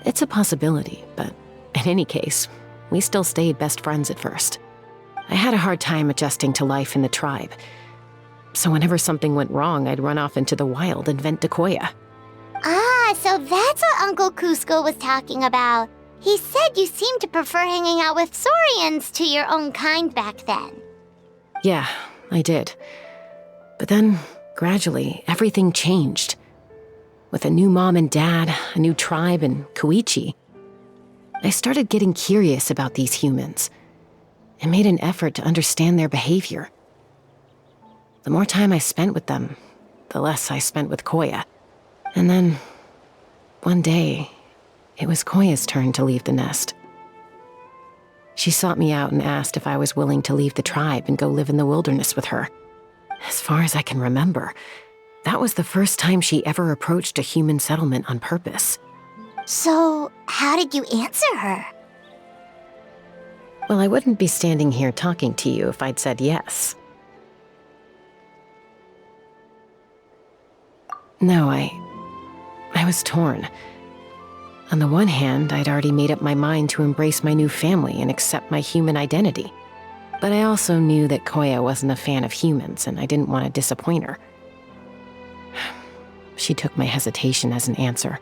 It's a possibility, but in any case, we still stayed best friends at first. I had a hard time adjusting to life in the tribe. So whenever something went wrong, I'd run off into the wild and vent to Koya. Ah, so that's what Uncle Cusco was talking about. He said you seemed to prefer hanging out with Saurians to your own kind back then. Yeah, I did. But then, gradually, everything changed. With a new mom and dad, a new tribe, and Koichi, I started getting curious about these humans and made an effort to understand their behavior. The more time I spent with them, the less I spent with Koya. And then, one day, it was Koya's turn to leave the nest. She sought me out and asked if I was willing to leave the tribe and go live in the wilderness with her. As far as I can remember, that was the first time she ever approached a human settlement on purpose. So, how did you answer her? Well, I wouldn't be standing here talking to you if I'd said yes. No, I was torn. On the one hand, I'd already made up my mind to embrace my new family and accept my human identity. But I also knew that Koya wasn't a fan of humans, and I didn't want to disappoint her. She took my hesitation as an answer.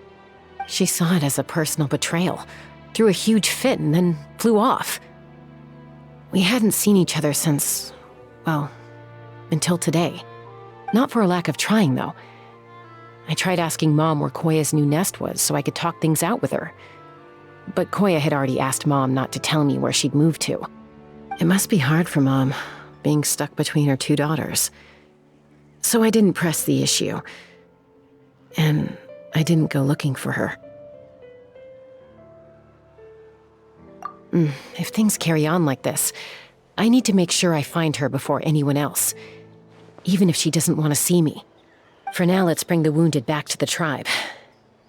She saw it as a personal betrayal, threw a huge fit, and then flew off. We hadn't seen each other since, well, until today. Not for a lack of trying, though. I tried asking Mom where Koya's new nest was so I could talk things out with her. But Koya had already asked Mom not to tell me where she'd moved to. It must be hard for Mom, being stuck between her two daughters. So I didn't press the issue. And I didn't go looking for her. If things carry on like this, I need to make sure I find her before anyone else, even if she doesn't want to see me. For now, let's bring the wounded back to the tribe,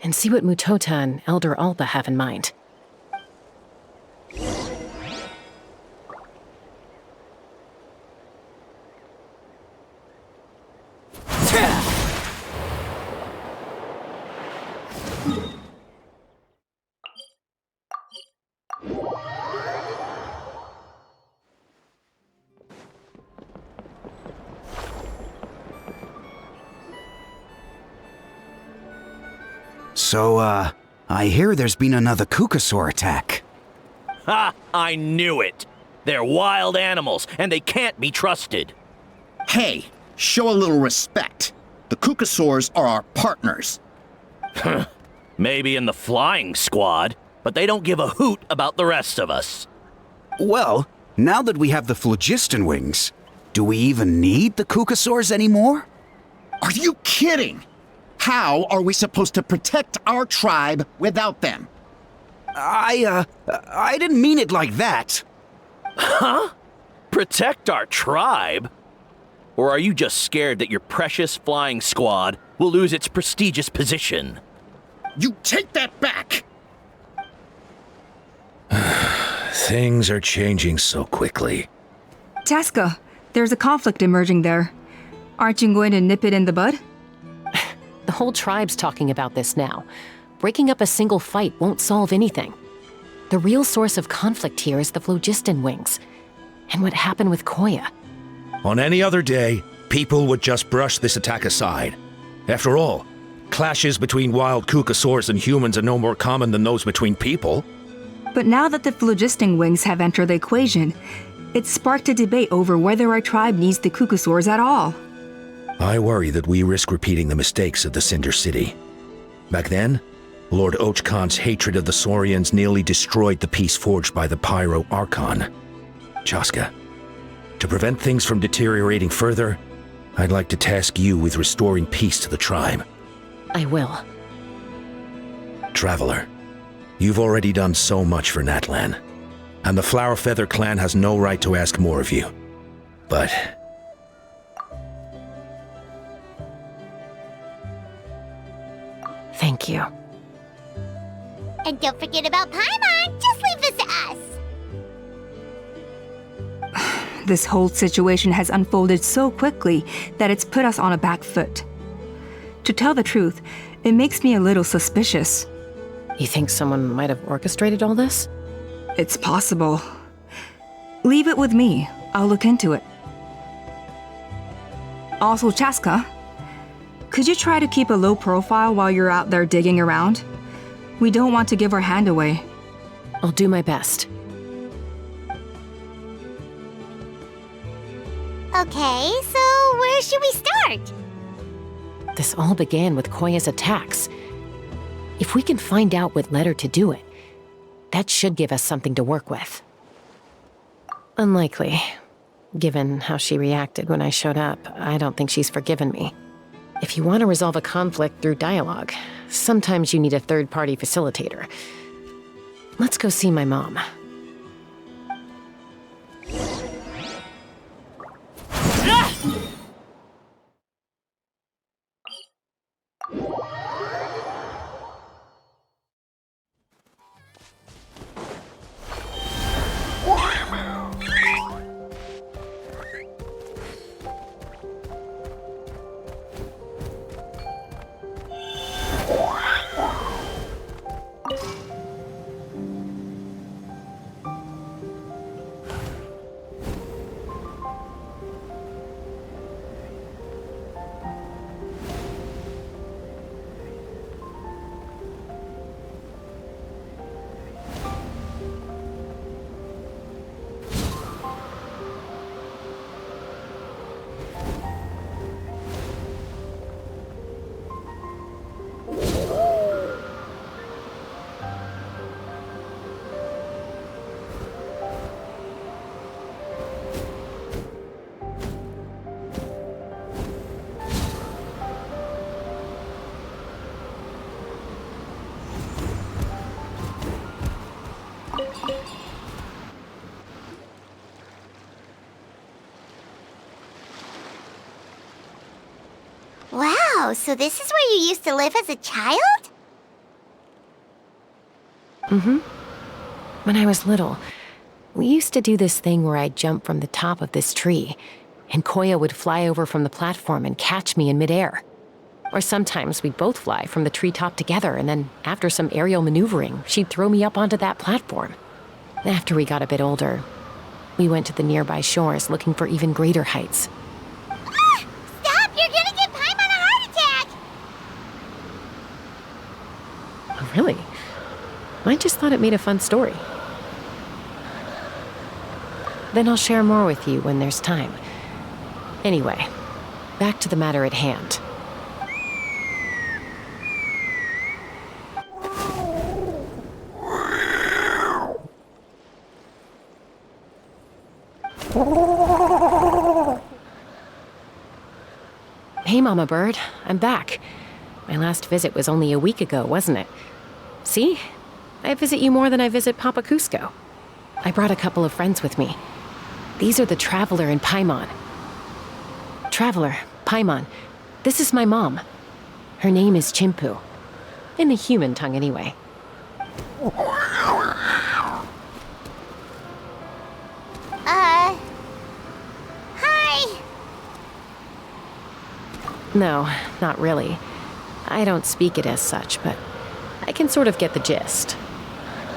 and see what Mutota and Elder Alpa have in mind. So, I hear there's been another Kukasaur attack. Ha! I knew it! They're wild animals, and they can't be trusted. Hey, show a little respect. The Kukasaurs are our partners. Maybe in the flying squad, but they don't give a hoot about the rest of us. Well, now that we have the phlogiston wings, do we even need the Kukasaurs anymore? Are you kidding? How are we supposed to protect our tribe without them? I didn't mean it like that. Huh? Protect our tribe? Or are you just scared that your precious flying squad will lose its prestigious position? You take that back! Things are changing so quickly. Chasca, there's a conflict emerging there. Aren't you going to nip it in the bud? The whole tribe's talking about this now. Breaking up a single fight won't solve anything. The real source of conflict here is the phlogiston wings, and what happened with Koya. On any other day, people would just brush this attack aside. After all, clashes between wild Kukasaurs and humans are no more common than those between people. But now that the phlogiston wings have entered the equation, it's sparked a debate over whether our tribe needs the Kukasaurs at all. I worry that we risk repeating the mistakes of the Cinder City. Back then, Lord Ochkan's hatred of the Saurians nearly destroyed the peace forged by the Pyro Archon. Chasca, to prevent things from deteriorating further, I'd like to task you with restoring peace to the tribe. I will. Traveler, you've already done so much for Natlan, and the Flower Feather clan has no right to ask more of you. But thank you. And don't forget about Paimon! Just leave this to us! This whole situation has unfolded so quickly that it's put us on a back foot. To tell the truth, it makes me a little suspicious. You think someone might have orchestrated all this? It's possible. Leave it with me. I'll look into it. Also, Chasca, could you try to keep a low profile while you're out there digging around? We don't want to give our hand away. I'll do my best. Okay, so where should we start? This all began with Koya's attacks. If we can find out what led her to do it, that should give us something to work with. Unlikely. Given how she reacted when I showed up, I don't think she's forgiven me. If you want to resolve a conflict through dialogue, sometimes you need a third-party facilitator. Let's go see my mom. Wow, so this is where you used to live as a child? Mm-hmm. When I was little, we used to do this thing where I'd jump from the top of this tree, and Koya would fly over from the platform and catch me in midair. Or sometimes we'd both fly from the treetop together, and then after some aerial maneuvering, she'd throw me up onto that platform. After we got a bit older, we went to the nearby shores looking for even greater heights. Stop! You're gonna give Paimon a heart attack! Oh, really? I just thought it made a fun story. Then I'll share more with you when there's time. Anyway, back to the matter at hand. Hey, Mama Bird, I'm back. My last visit was only a week ago, wasn't it? See? I visit you more than I visit Papa Cusco. I brought a couple of friends with me. These are the Traveler and Paimon. Traveler, Paimon, this is my mom. Her name is Chimpu. In the human tongue, anyway. Hi! No, not really. I don't speak it as such, but I can sort of get the gist.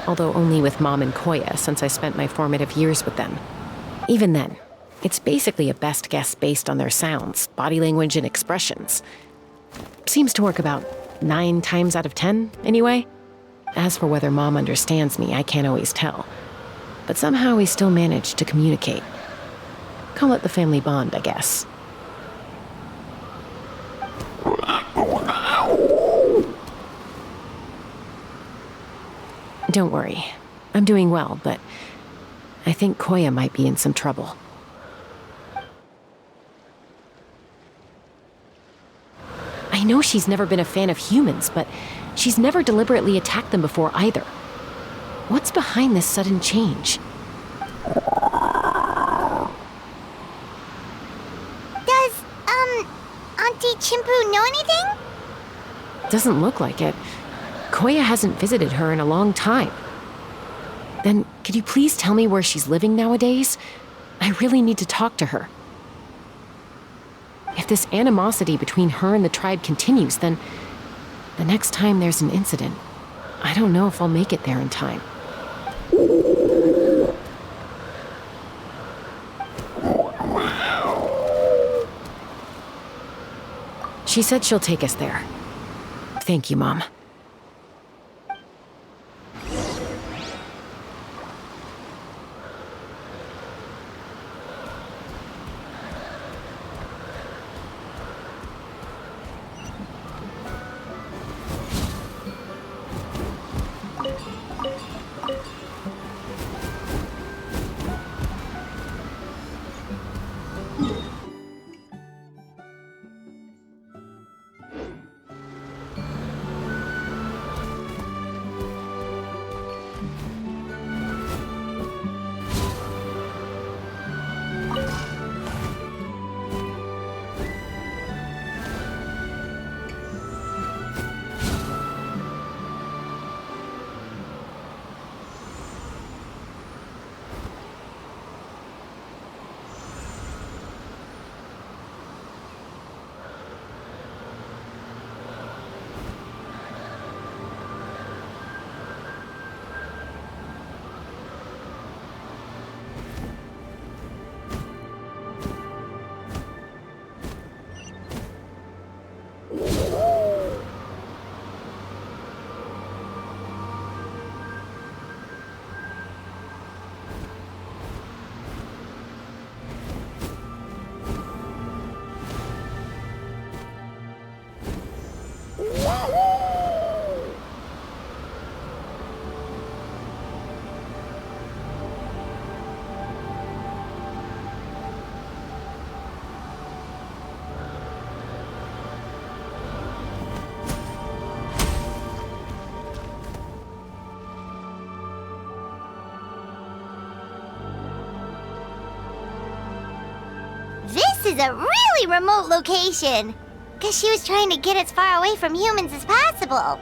Although only with Mom and Koya, since I spent my formative years with them. Even then, it's basically a best guess based on their sounds, body language, and expressions. Seems to work about 9 times out of 10, anyway. As for whether Mom understands me, I can't always tell. But somehow we still manage to communicate. Call it the family bond, I guess. Don't worry. I'm doing well, but I think Koya might be in some trouble. I know she's never been a fan of humans, but she's never deliberately attacked them before either. What's behind this sudden change? Does, Auntie Chimpu know anything? Doesn't look like it. Koya hasn't visited her in a long time. Then, could you please tell me where she's living nowadays? I really need to talk to her. If this animosity between her and the tribe continues, then the next time there's an incident, I don't know if I'll make it there in time. She said she'll take us there. Thank you, Mom. is a really remote location. Guess she was trying to get as far away from humans as possible.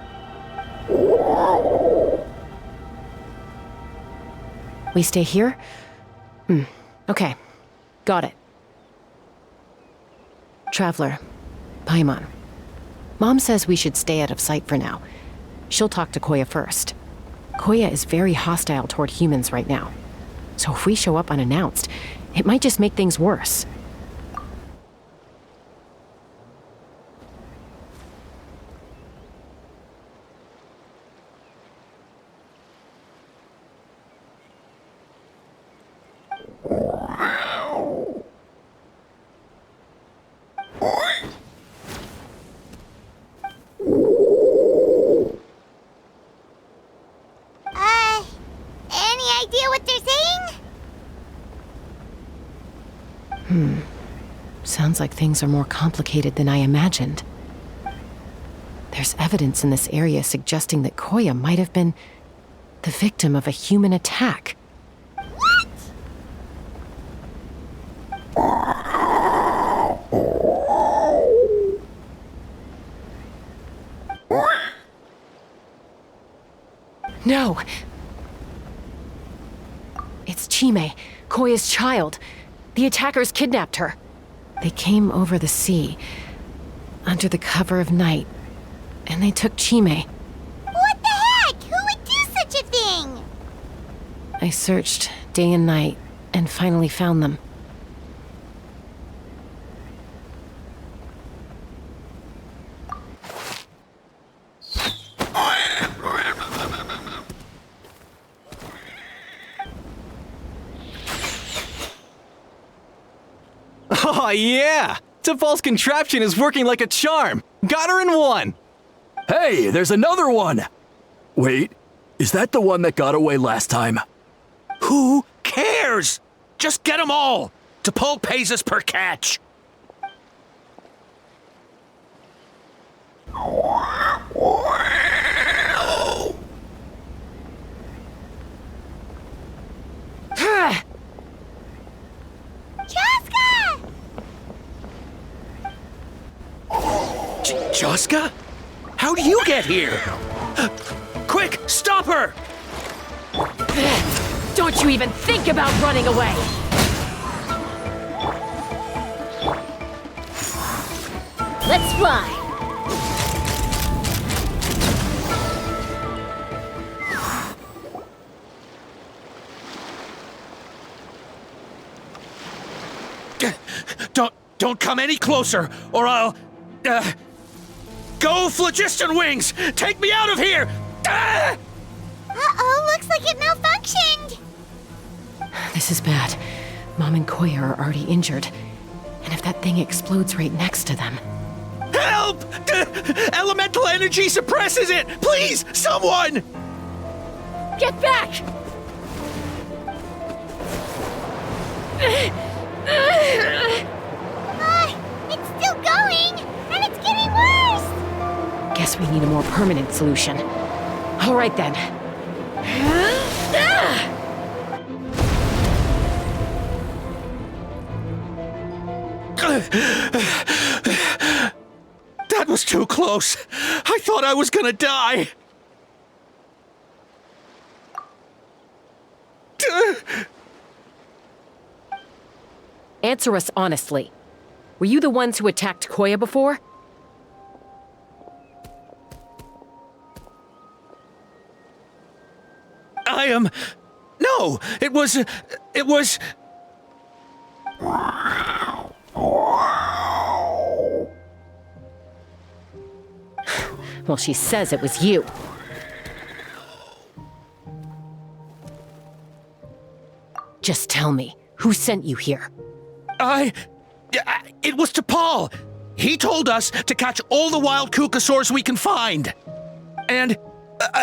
We stay here? Okay. Got it. Traveler, Paimon. Mom says we should stay out of sight for now. She'll talk to Koya first. Koya is very hostile toward humans right now. So if we show up unannounced, it might just make things worse. Any idea what they're saying? Sounds like things are more complicated than I imagined. There's evidence in this area suggesting that Koya might have been the victim of a human attack. No! It's Chime, Koya's child. The attackers kidnapped her. They came over the sea, under the cover of night, and they took Chime. What the heck? Who would do such a thing? I searched day and night, and finally found them. Oh yeah! T'Pol's contraption is working like a charm! Got her in one! Hey, there's another one! Wait, is that the one that got away last time? Who cares? Just get them all. T'Pol pays us per catch. Chasca! Chasca? How do you get here? Quick, stop her! Don't you even think about running away! Let's fly! Don't come any closer, or I'll... Go, Phlogiston Wings! Take me out of here! Uh-oh, looks like it malfunctioned! This is bad. Mom and Koya are already injured. And if that thing explodes right next to them... Help! Elemental energy suppresses it! Please, someone! Get back! It's still going, and it's getting worse! Guess we need a more permanent solution. All right then. That was too close. I thought I was gonna die. Answer us honestly. Were you the ones who attacked Koya before? I am... No, it was... Well, she says it was you. Just tell me, who sent you here? It was T'Pol. He told us to catch all the wild Kukasaurs we can find. And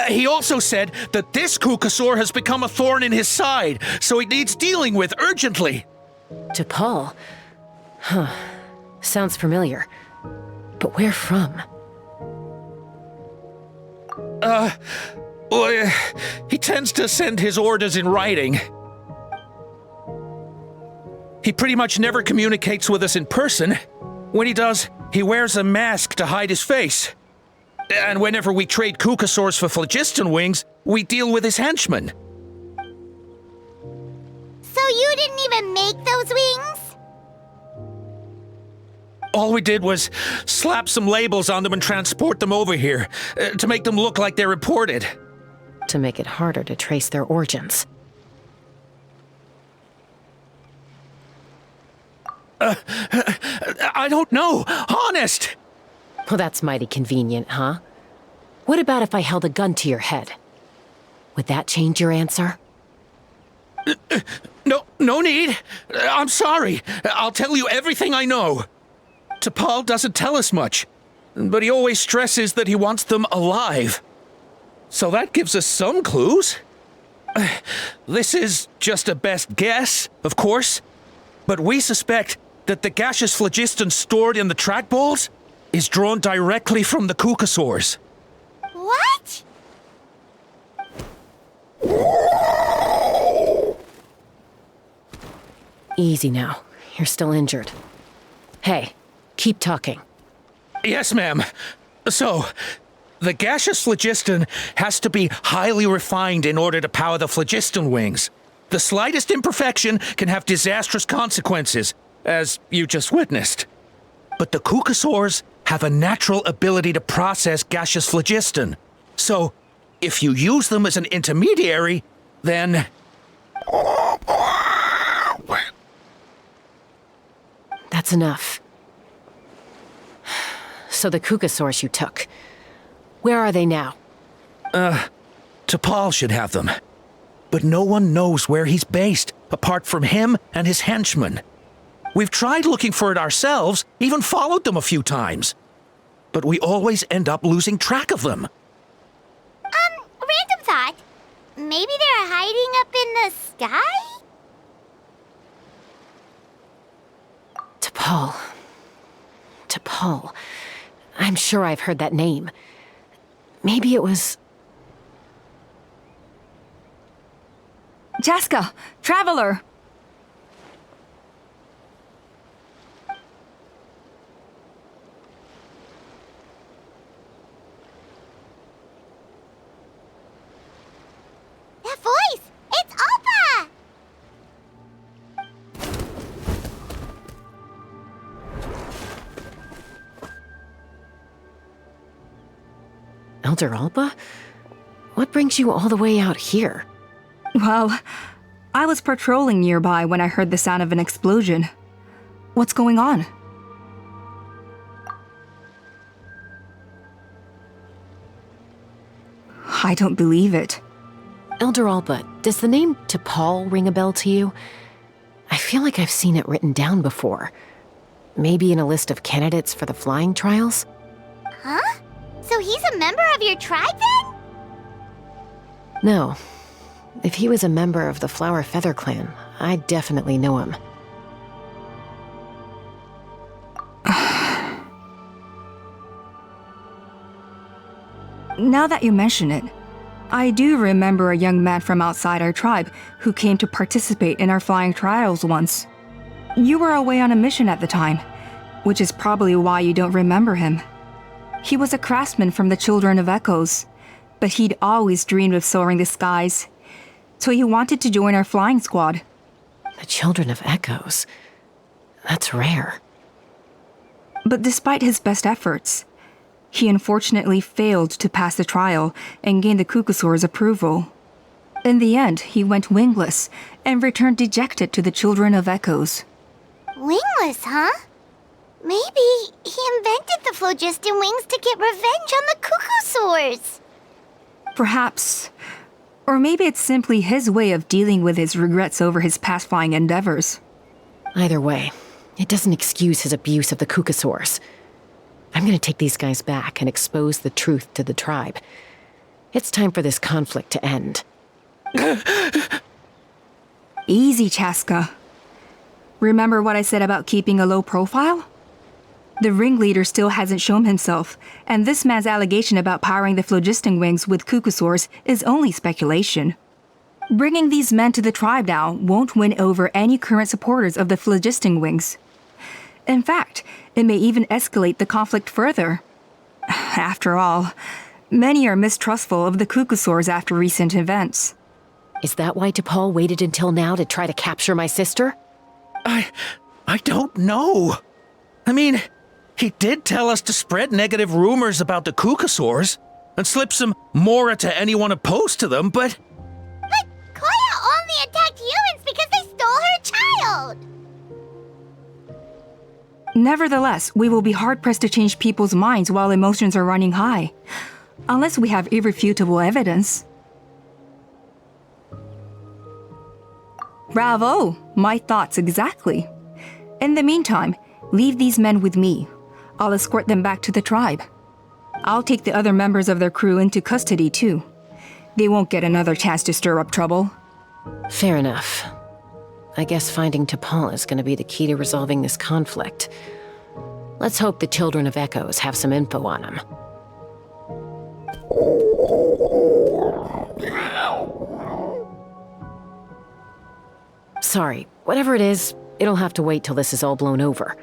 he also said that this Kukasaur has become a thorn in his side, so it needs dealing with urgently. T'Pol? Huh. Sounds familiar. But where from? Well, he tends to send his orders in writing. He pretty much never communicates with us in person. When he does, he wears a mask to hide his face. And whenever we trade Kukasaurs for phlogiston wings, we deal with his henchmen. So you didn't even make those wings? All we did was slap some labels on them and transport them over here, to make them look like they're imported. To make it harder to trace their origins. I don't know, honest! Well, that's mighty convenient, huh? What about if I held a gun to your head? Would that change your answer? No need. I'm sorry. I'll tell you everything I know. T'Pol doesn't tell us much, but he always stresses that he wants them alive. So that gives us some clues. This is just a best guess, of course, but we suspect that the gaseous phlogiston stored in the track balls is drawn directly from the Kukasaurs. What? Easy now. You're still injured. Hey, keep talking. Yes, ma'am. So, the gaseous phlogiston has to be highly refined in order to power the phlogiston wings. The slightest imperfection can have disastrous consequences, as you just witnessed. But the Kukasaurs have a natural ability to process gaseous phlogiston. So, if you use them as an intermediary, then... That's enough. So the Kukasaurs you took, where are they now? T'Pol should have them. But no one knows where he's based, apart from him and his henchmen. We've tried looking for it ourselves, even followed them a few times. But we always end up losing track of them. Random thought. Maybe they're hiding up in the sky? T'Pol. I'm sure I've heard that name. Maybe it was... Chasca! Traveler! That voice! It's Alpa! Elder Alpa? What brings you all the way out here? Well, I was patrolling nearby when I heard the sound of an explosion. What's going on? I don't believe it. Elder Alpa, does the name T'Pol ring a bell to you? I feel like I've seen it written down before. Maybe in a list of candidates for the flying trials? Huh? So he's a member of your tribe then? No. If he was a member of the Flower Feather clan, I'd definitely know him. Now that you mention it, I do remember a young man from outside our tribe who came to participate in our flying trials once. You were away on a mission at the time, which is probably why you don't remember him. He was a craftsman from the Children of Echoes, but he'd always dreamed of soaring the skies, so he wanted to join our flying squad. The Children of Echoes? That's rare. But despite his best efforts, he unfortunately failed to pass the trial and gain the Kukasaur's approval. In the end, he went wingless and returned dejected to the Children of Echoes. Wingless, huh? Maybe he invented the phlogiston wings to get revenge on the Kukasaurs. Perhaps. Or maybe it's simply his way of dealing with his regrets over his past flying endeavors. Either way, it doesn't excuse his abuse of the Kukasaurs. I'm gonna take these guys back and expose the truth to the tribe. It's time for this conflict to end. Easy, Chasca. Remember what I said about keeping a low profile? The ringleader still hasn't shown himself, and this man's allegation about powering the phlogiston wings with Kukasaurs is only speculation. Bringing these men to the tribe now won't win over any current supporters of the phlogisting wings. In fact, it may even escalate the conflict further. After all, many are mistrustful of the Cuckosaurs after recent events. Is that why T'Pol waited until now to try to capture my sister? I don't know. I mean, he did tell us to spread negative rumors about the Cuckosaurs and slip some mora to anyone opposed to them, but... But Koya only attacked humans because they stole her child! Nevertheless, we will be hard-pressed to change people's minds while emotions are running high. Unless we have irrefutable evidence. Bravo! My thoughts exactly. In the meantime, leave these men with me. I'll escort them back to the tribe. I'll take the other members of their crew into custody too. They won't get another chance to stir up trouble. Fair enough. I guess finding T'Pol is going to be the key to resolving this conflict. Let's hope the Children of Echoes have some info on him. Sorry, whatever it is, it'll have to wait till this is all blown over.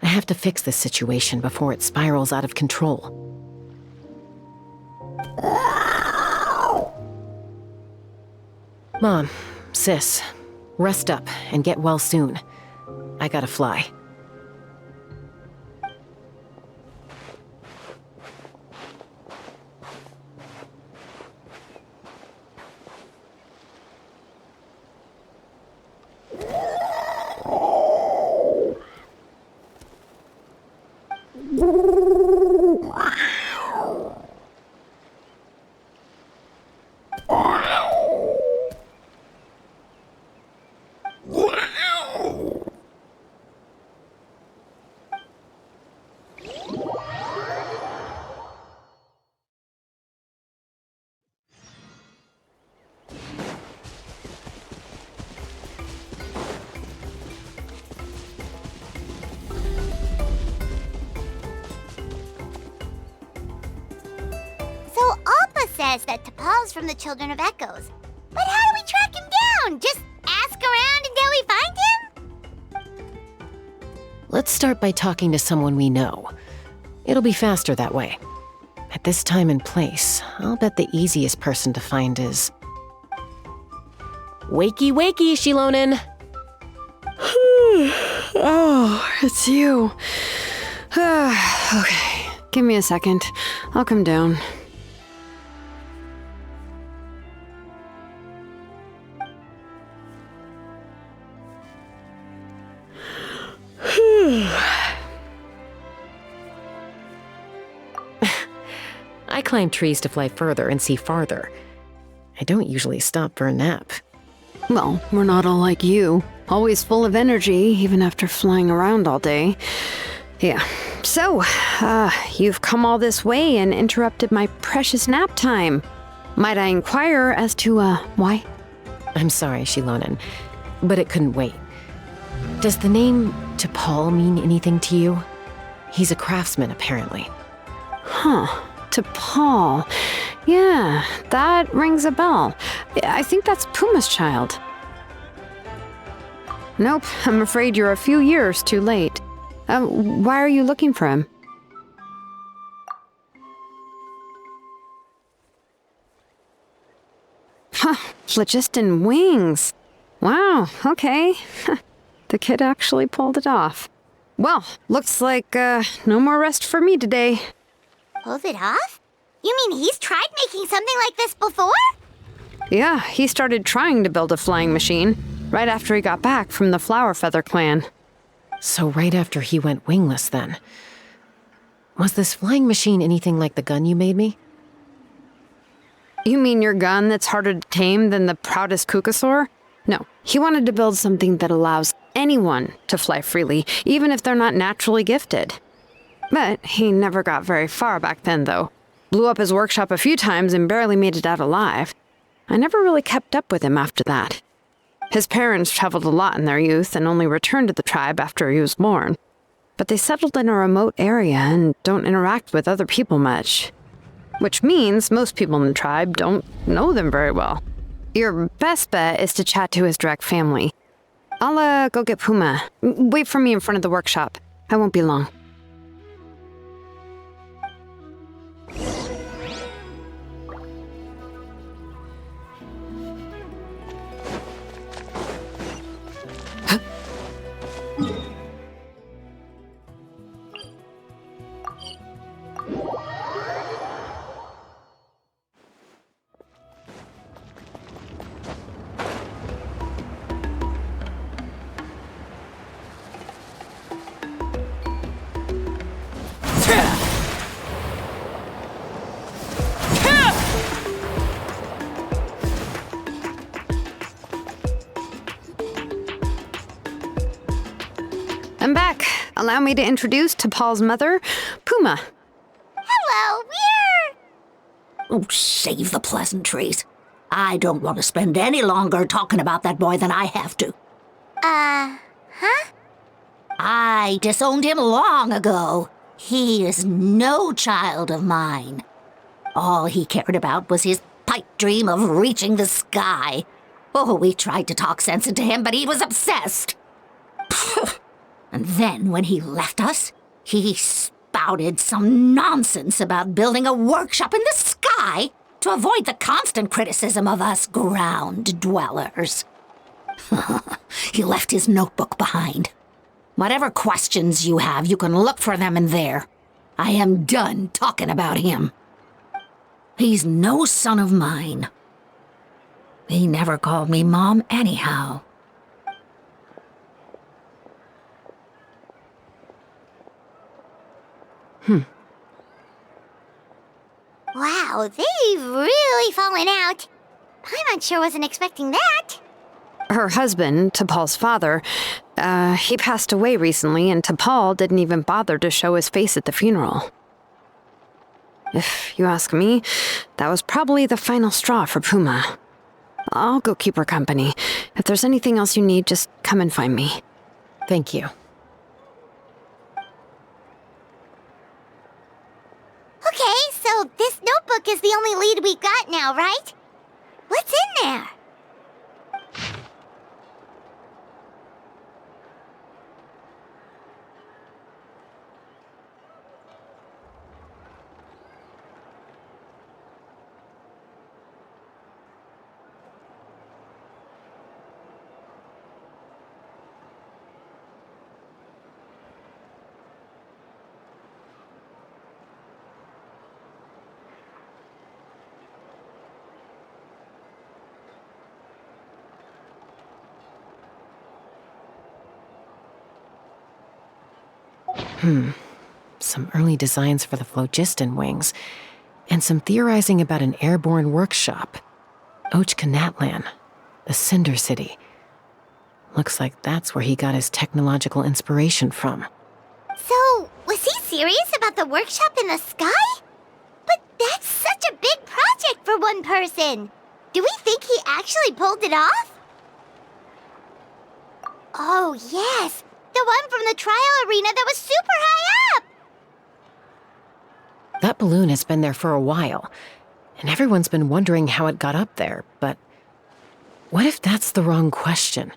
I have to fix this situation before it spirals out of control. Mom, sis, rest up and get well soon. I gotta fly. Says that T'Pol's from the Children of Echoes. But how do we track him down? Just ask around until we find him? Let's start by talking to someone we know. It'll be faster that way. At this time and place, I'll bet the easiest person to find is... Wakey, wakey, Shilonen! Oh, it's you. Okay, give me a second. I'll come down. I climb trees to fly further and see farther. I don't usually stop for a nap. Well, we're not all like you. Always full of energy, even after flying around all day. Yeah. So, you've come all this way and interrupted my precious nap time. Might I inquire as to, why? I'm sorry, Shilonen, but it couldn't wait. Does the name T'Pol mean anything to you? He's a craftsman, apparently. Huh. T'Pol. Yeah, that rings a bell. I think that's Puma's child. Nope, I'm afraid you're a few years too late. Why are you looking for him? Huh, phlogiston wings. Wow, okay. The kid actually pulled it off. Well, looks like, no more rest for me today. Pulled it off? You mean he's tried making something like this before? Yeah, he started trying to build a flying machine right after he got back from the Flower Feather clan. So right after he went wingless, then. Was this flying machine anything like the gun you made me? You mean your gun that's harder to tame than the proudest Cuckosaur? No, he wanted to build something that allows anyone to fly freely, even if they're not naturally gifted. But he never got very far back then, though. Blew up his workshop a few times and barely made it out alive. I never really kept up with him after that. His parents traveled a lot in their youth and only returned to the tribe after he was born. But they settled in a remote area and don't interact with other people much. Which means most people in the tribe don't know them very well. Your best bet is to chat to his direct family. I'll go get Puma. Wait for me in front of the workshop. I won't be long. I'm back. Allow me to introduce to Paul's mother, Puma. Hello, we're... Oh, save the pleasantries. I don't want to spend any longer talking about that boy than I have to. Huh? I disowned him long ago. He is no child of mine. All he cared about was his pipe dream of reaching the sky. Oh, we tried to talk sense into him, but he was obsessed. And then when he left us, he spouted some nonsense about building a workshop in the sky to avoid the constant criticism of us ground dwellers. He left his notebook behind. Whatever questions you have, you can look for them in there. I am done talking about him. He's no son of mine. He never called me Mom anyhow. Wow, they've really fallen out. Paimon sure wasn't expecting that. Her husband, T'Pol's father, he passed away recently, and T'Pol didn't even bother to show his face at the funeral. If you ask me, that was probably the final straw for Puma. I'll go keep her company. If there's anything else you need, just come and find me. Thank you. Okay, so this notebook is the only lead we've got now, right? What's in there? Some early designs for the phlogiston wings, and some theorizing about an airborne workshop. Ochkanatlan, the Cinder City. Looks like that's where he got his technological inspiration from. So, was he serious about the workshop in the sky? But that's such a big project for one person. Do we think he actually pulled it off? Oh, yes. The one from the trial arena that was super high up! That balloon has been there for a while, and everyone's been wondering how it got up there, but what if that's the wrong question?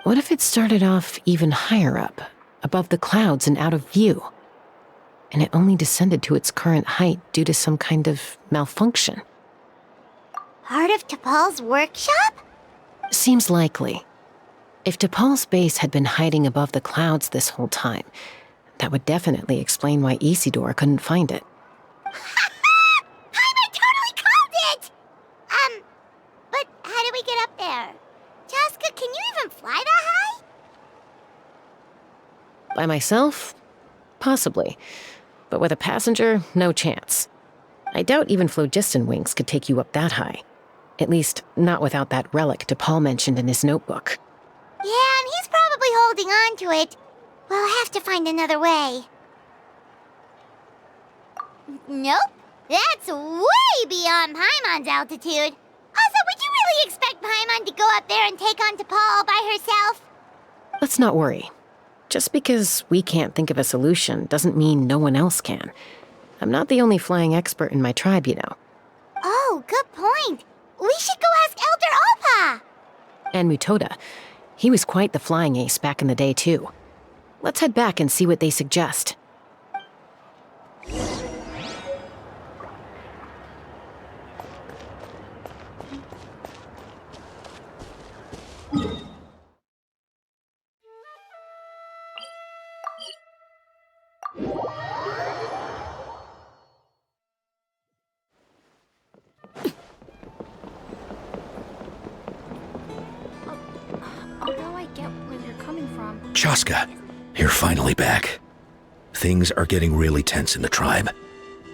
What if it started off even higher up, above the clouds and out of view, and it only descended to its current height due to some kind of malfunction? Part of T'Pol's workshop? Seems likely. If T'Pol's base had been hiding above the clouds this whole time, that would definitely explain why Isidore couldn't find it. I totally called it! But how do we get up there? Chasca, can you even fly that high? By myself? Possibly. But with a passenger, no chance. I doubt even phlogiston wings could take you up that high. At least, not without that relic T'Pol mentioned in his notebook. Yeah, and he's probably holding on to it. We'll have to find another way. Nope. That's way beyond Paimon's altitude. Also, would you really expect Paimon to go up there and take on T'Pol by herself? Let's not worry. Just because we can't think of a solution doesn't mean no one else can. I'm not the only flying expert in my tribe, you know. Oh, good point. We should go ask Elder And Mutoda. He was quite the flying ace back in the day, too. Let's head back and see what they suggest. Although I get where you're coming from. Chasca, you're finally back. Things are getting really tense in the tribe.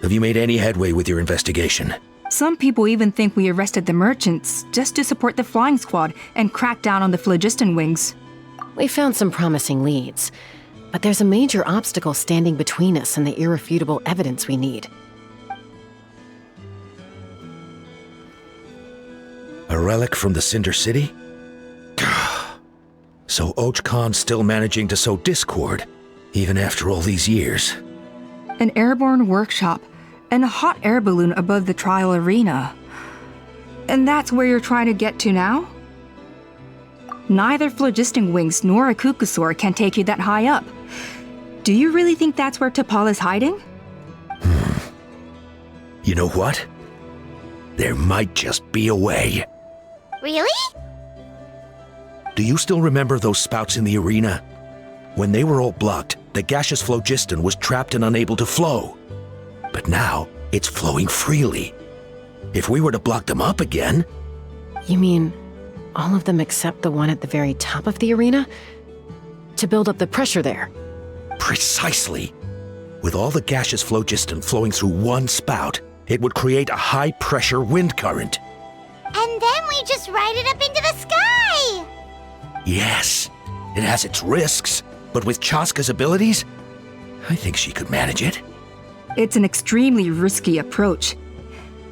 Have you made any headway with your investigation? Some people even think we arrested the merchants just to support the flying squad and crack down on the phlogiston wings. We found some promising leads, but there's a major obstacle standing between us and the irrefutable evidence we need. A relic from the Cinder City? So Och Khan's still managing to sow discord, even after all these years. An airborne workshop and a hot air balloon above the trial arena. And that's where you're trying to get to now? Neither phlogiston wings nor a Kukusaur can take you that high up. Do you really think that's where T'Pol is hiding? You know what? There might just be a way. Really? Do you still remember those spouts in the arena? When they were all blocked, the gaseous phlogiston was trapped and unable to flow. But now, it's flowing freely. If we were to block them up again... You mean all of them except the one at the very top of the arena? To build up the pressure there? Precisely. With all the gaseous phlogiston flowing through one spout, it would create a high-pressure wind current. And then we just ride it up into the sky! Yes, it has its risks, but with Chasca's abilities, I think she could manage it. It's an extremely risky approach,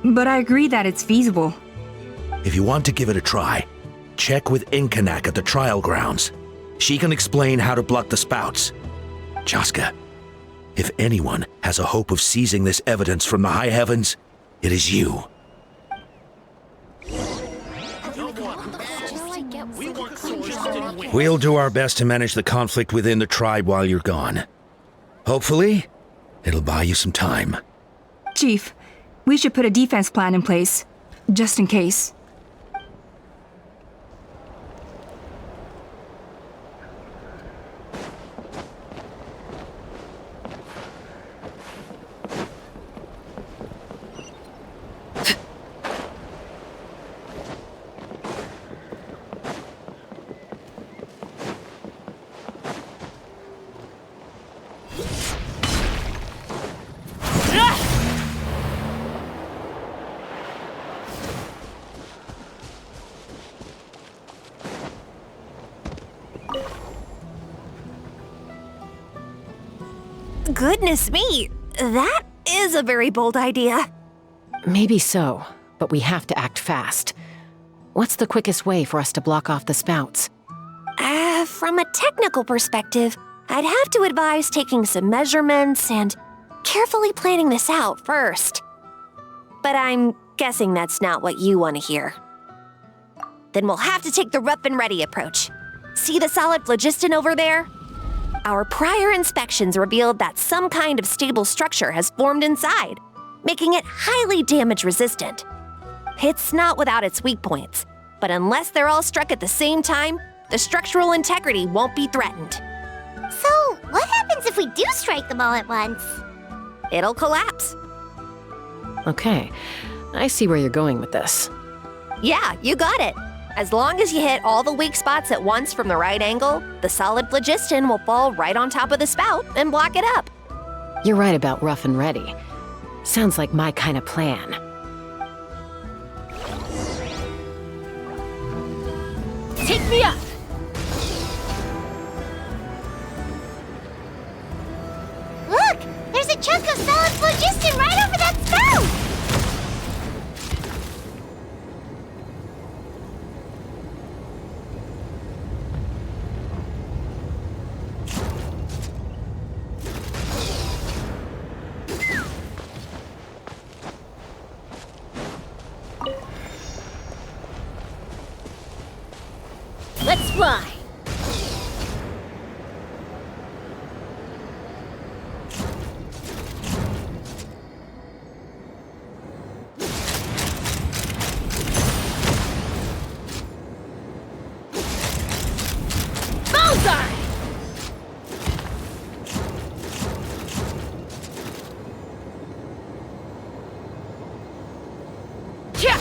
but I agree that it's feasible. If you want to give it a try, check with Inkanak at the trial grounds. She can explain how to block the spouts. Chasca, if anyone has a hope of seizing this evidence from the high heavens, it is you. We'll do our best to manage the conflict within the tribe while you're gone. Hopefully, it'll buy you some time. Chief, we should put a defense plan in place, just in case. Goodness me, that is a very bold idea. Maybe so, but we have to act fast. What's the quickest way for us to block off the spouts? From a technical perspective, I'd have to advise taking some measurements and carefully planning this out first. But I'm guessing that's not what you want to hear. Then we'll have to take the rough and ready approach. See the solid phlogiston over there? Our prior inspections revealed that some kind of stable structure has formed inside, making it highly damage resistant. It's not without its weak points, but unless they're all struck at the same time, the structural integrity won't be threatened. So, what happens if we do strike them all at once? It'll collapse. Okay, I see where you're going with this. Yeah, you got it. As long as you hit all the weak spots at once from the right angle, the solid phlogiston will fall right on top of the spout and block it up. You're right about rough and ready. Sounds like my kind of plan. Take me up! Look! There's a chunk of solid phlogiston right over that spout! Clothesline! Bullseye! Yeah!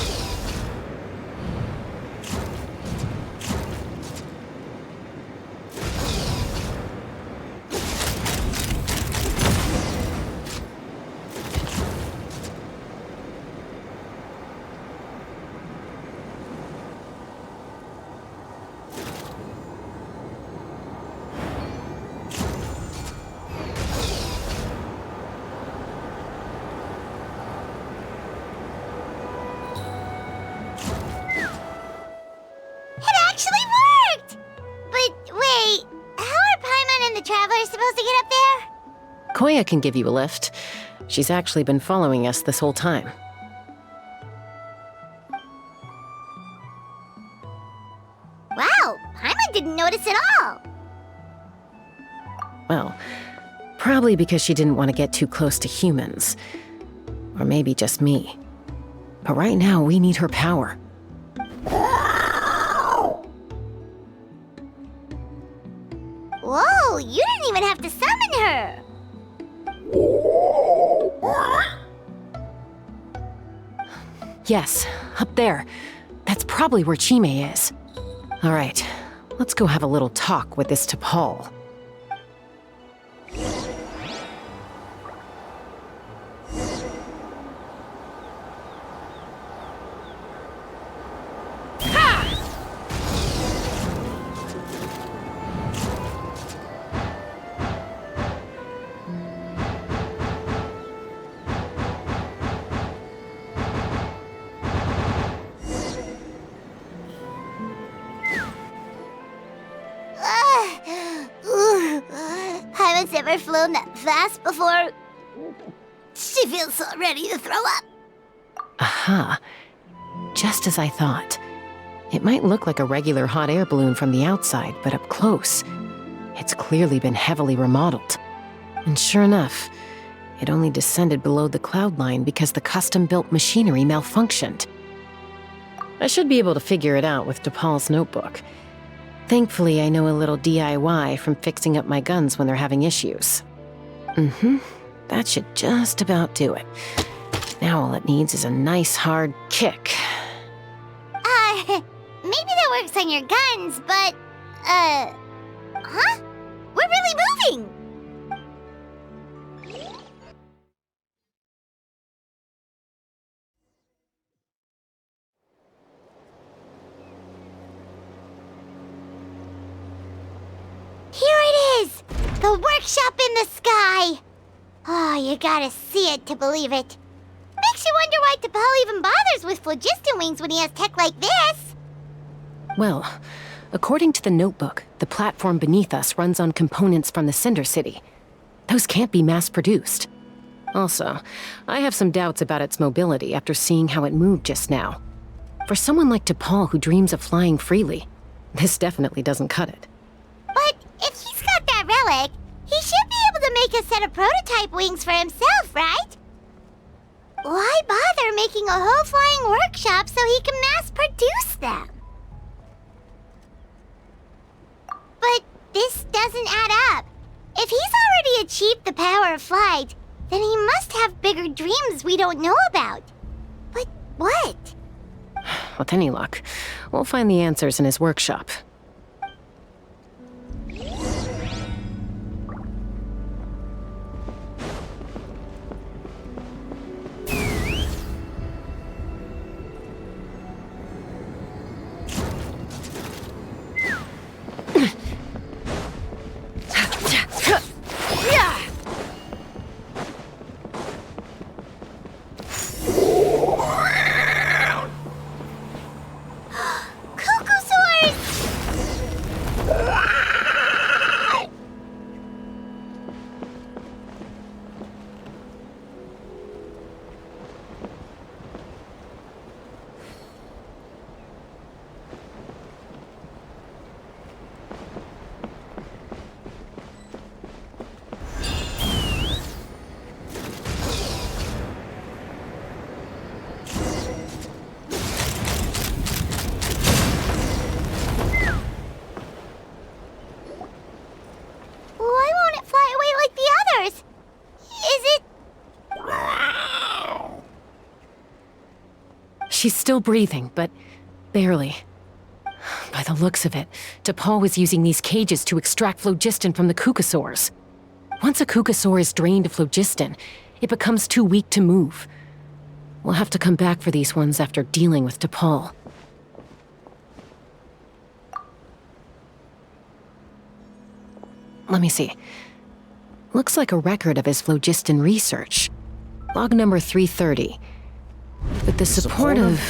Supposed to get up there? Koya can give you a lift. She's actually been following us this whole time. Wow, Paimon didn't notice at all. Well, probably because she didn't want to get too close to humans. Or maybe just me. But right now, we need her power. Whoa, you didn't even have to summon her! Yes, up there. That's probably where Chime is. All right, let's go have a little talk with this T'Pol. Paimon's never flown that fast before. She feels so ready to throw up. Aha. Just as I thought. It might look like a regular hot air balloon from the outside, but up close, it's clearly been heavily remodeled. And sure enough, it only descended below the cloud line because the custom-built machinery malfunctioned. I should be able to figure it out with T'Pol's notebook. Thankfully, I know a little DIY from fixing up my guns when they're having issues. That should just about do it. Now all it needs is a nice hard kick. Maybe that works on your guns, but, huh? We're really moving! Here it is! The workshop in the sky! Oh, you gotta see it to believe it. Makes you wonder why T'Pol even bothers with phlogiston wings when he has tech like this. Well, according to the notebook, the platform beneath us runs on components from the Cinder City. Those can't be mass-produced. Also, I have some doubts about its mobility after seeing how it moved just now. For someone like T'Pol who dreams of flying freely, this definitely doesn't cut it. But if he's got that relic, he should be able to make a set of prototype wings for himself, right? Why bother making a whole flying workshop so he can mass-produce them? But this doesn't add up. If he's already achieved the power of flight, then he must have bigger dreams we don't know about. But what? With any luck, we'll find the answers in his workshop. She's still breathing, but barely. By the looks of it, T'Pol was using these cages to extract phlogiston from the Kukasaurs. Once a Kukasaur is drained of phlogiston, it becomes too weak to move. We'll have to come back for these ones after dealing with T'Pol. Let me see. Looks like a record of his phlogiston research. Log number 330. With the support of...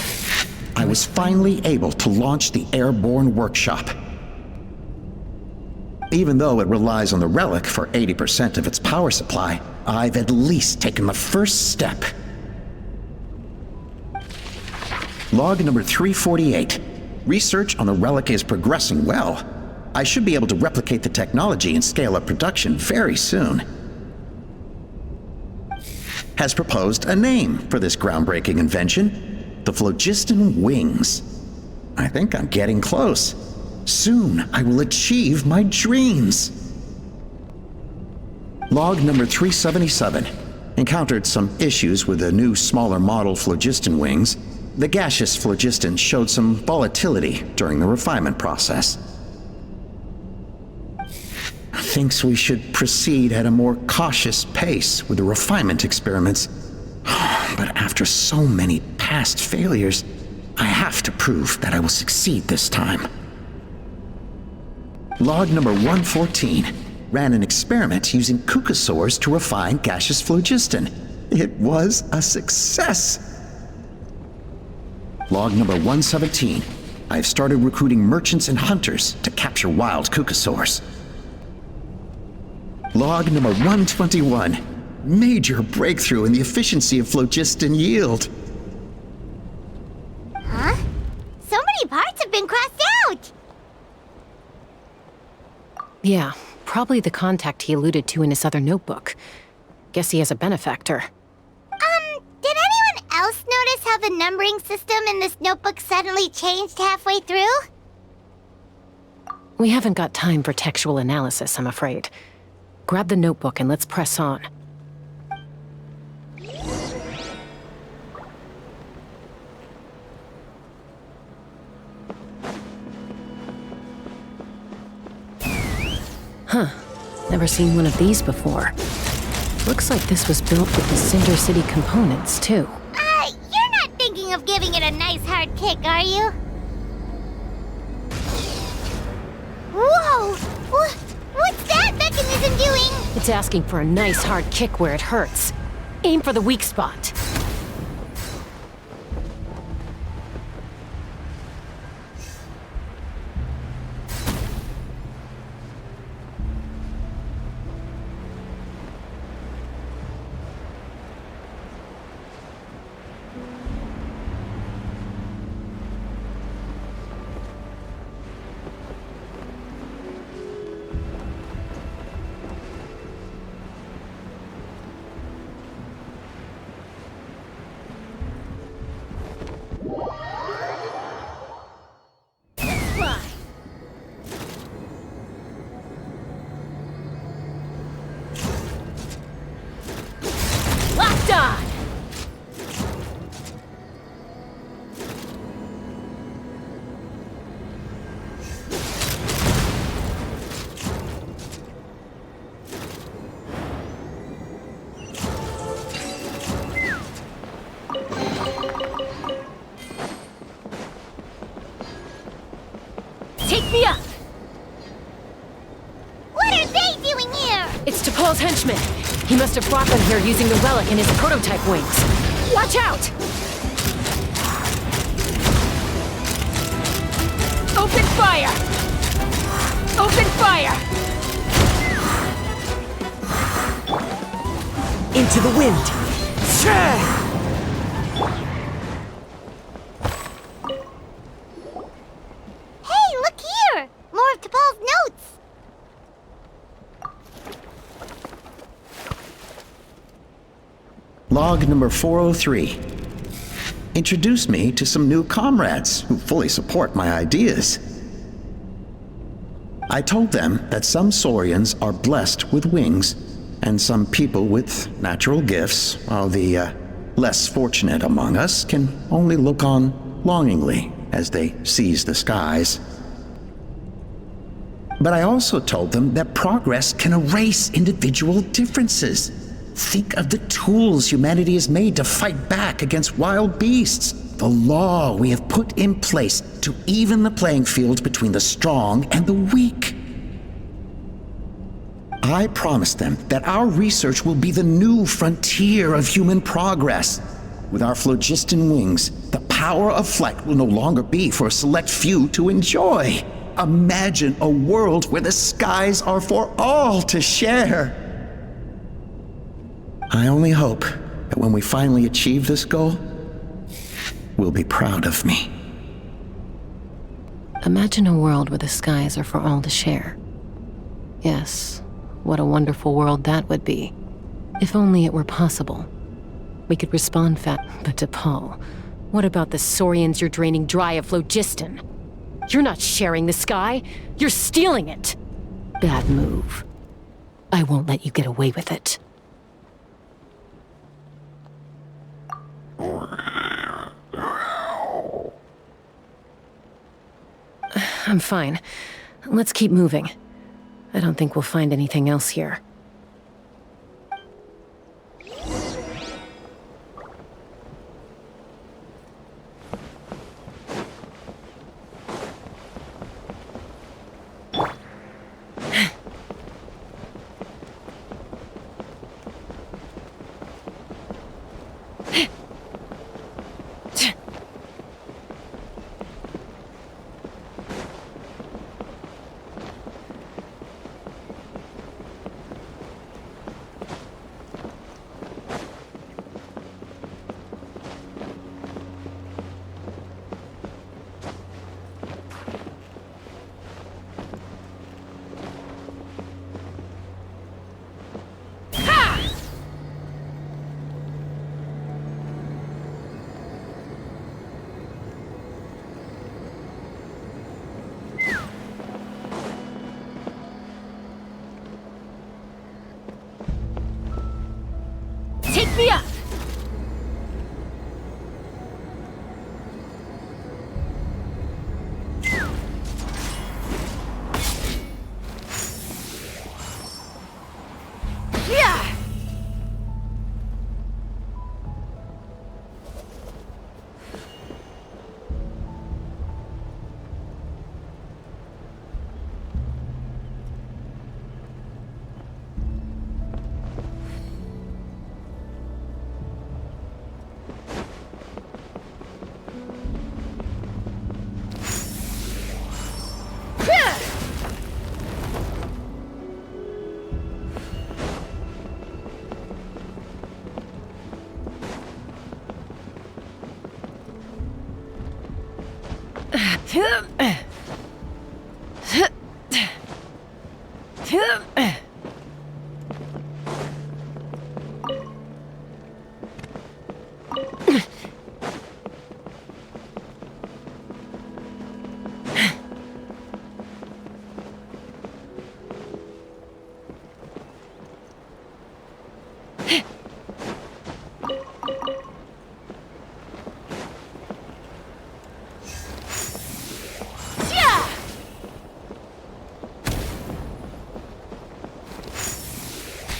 I was finally able to launch the airborne workshop. Even though it relies on the relic for 80% of its power supply, I've at least taken the first step. Log number 348. Research on the relic is progressing well. I should be able to replicate the technology and scale up production very soon. Has proposed a name for this groundbreaking invention: the phlogiston wings. I think I'm getting close. Soon I will achieve my dreams. Log number 377. Encountered some issues with the new smaller model phlogiston wings. The gaseous phlogiston showed some volatility during the refinement process. Thinks we should proceed at a more cautious pace with the refinement experiments. But after so many past failures, I have to prove that I will succeed this time. Log number 114. Ran an experiment using Kukasaurs to refine gaseous phlogiston. It was a success. Log number 117. I've started recruiting merchants and hunters to capture wild Kukasaurs. Log number 121. Major breakthrough in the efficiency of phlogiston yield. Huh? So many parts have been crossed out! Yeah, probably the contact he alluded to in his other notebook. Guess he has a benefactor. Did anyone else notice how the numbering system in this notebook suddenly changed halfway through? We haven't got time for textual analysis, I'm afraid. Grab the notebook and let's press on. Huh. Never seen one of these before. Looks like this was built with the Cinder City components, too. You're not thinking of giving it a nice hard kick, are you? Whoa! What's that mechanism doing? It's asking for a nice hard kick where it hurts. Aim for the weak spot. Locked on! Take me up! What are they doing here? It's T'Pol's henchman. He must have brought them here using the relic in his prototype wings. Watch out! Open fire! Open fire! Into the wind! Hey, look here! More of T'Pol's notes! Log number 403. Introduce me to some new comrades who fully support my ideas. I told them that some Saurians are blessed with wings, and some people with natural gifts, while the less fortunate among us can only look on longingly as they seize the skies. But I also told them that progress can erase individual differences. Think of the tools humanity has made to fight back against wild beasts. The law we have put in place to even the playing field between the strong and the weak. I promised them that our research will be the new frontier of human progress. With our phlogiston wings, the power of flight will no longer be for a select few to enjoy. Imagine a world where the skies are for all to share. I only hope that when we finally achieve this goal, we'll be proud of me. Imagine a world where the skies are for all to share. Yes, what a wonderful world that would be. If only it were possible. We could respond but to Paul, what about the Saurians you're draining dry of phlogiston? You're not sharing the sky, you're stealing it. Bad move. I won't let you get away with it. I'm fine. Let's keep moving. I don't think we'll find anything else here. Take me up!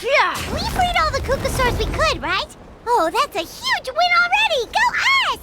Yeah! We freed all the Kukasaurs we could, right? Oh, that's a huge win already! Go us!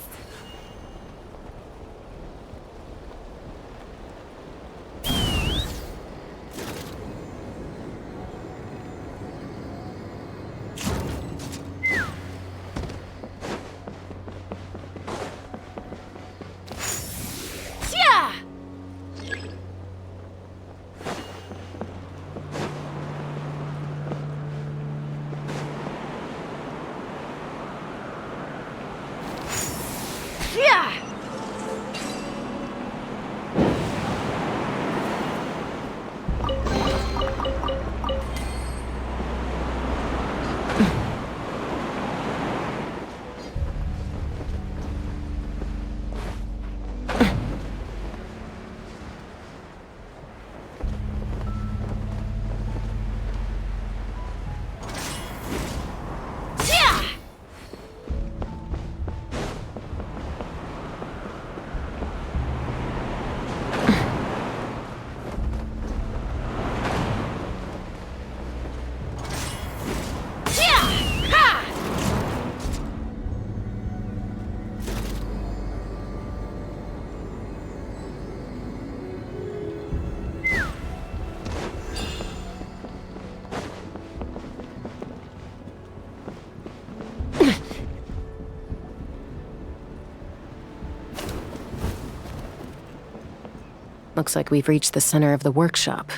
Looks like we've reached the center of the workshop.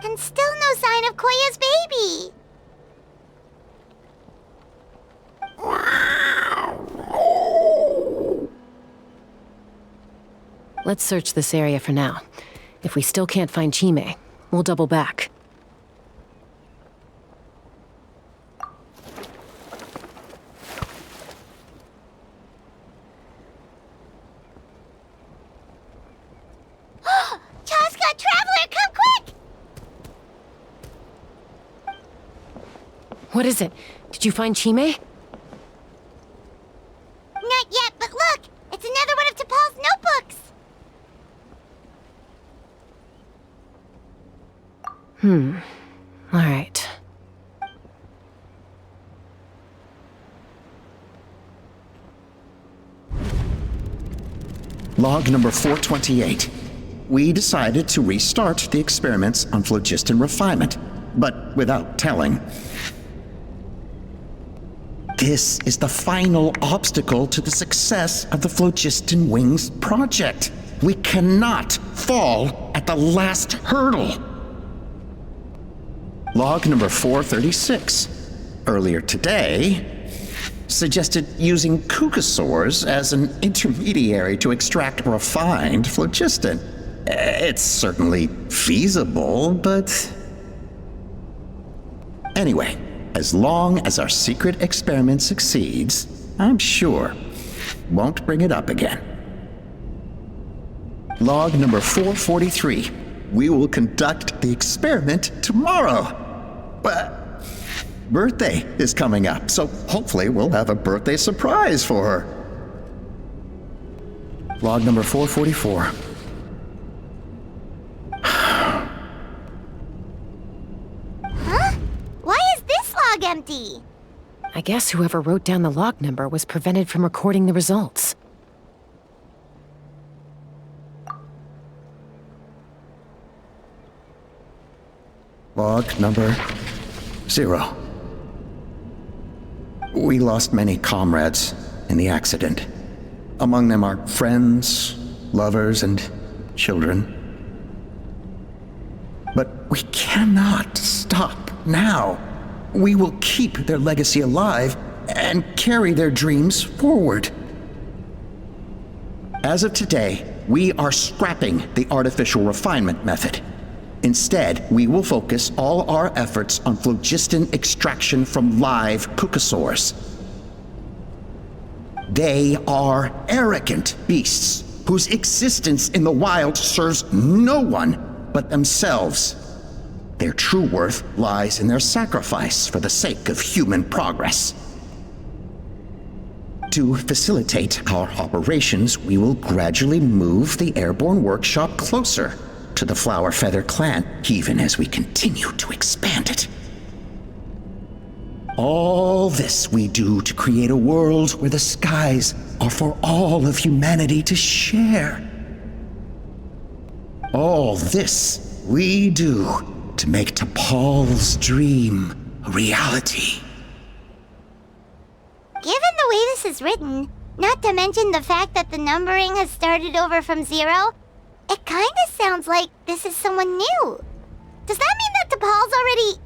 And still no sign of Koya's baby. Let's search this area for now. If we still can't find Chime, we'll double back. Chasca, Traveler, come quick! What is it? Did you find Chime? Not yet, but look! It's another one of T'Pol's notebooks! Alright. Log number 428. We decided to restart the experiments on phlogiston refinement, but without telling. This is the final obstacle to the success of the Phlogiston Wings project. We cannot fall at the last hurdle. Log number 436. Earlier today, suggested using cucosaurs as an intermediary to extract refined phlogiston. It's certainly feasible, but... Anyway, as long as our secret experiment succeeds, I'm sure won't bring it up again. Log number 443. We will conduct the experiment tomorrow. But birthday is coming up, so hopefully we'll have a birthday surprise for her. Log number 444. Huh? Why is this log empty? I guess whoever wrote down the log number was prevented from recording the results. Log number 0. We lost many comrades in the accident. Among them are friends, lovers, and children. But we cannot stop now. We will keep their legacy alive and carry their dreams forward. As of today, we are scrapping the artificial refinement method. Instead, we will focus all our efforts on phlogiston extraction from live cucosaurs. They are arrogant beasts whose existence in the wild serves no one but themselves. Their true worth lies in their sacrifice for the sake of human progress. To facilitate our operations, we will gradually move the airborne workshop closer to the Flower Feather clan, even as we continue to expand it. All this we do to create a world where the skies are for all of humanity to share. All this we do to make T'Pol's dream a reality. Given the way this is written, not to mention the fact that the numbering has started over from 0, it kinda sounds like this is someone new. Does that mean that T'Pol's already...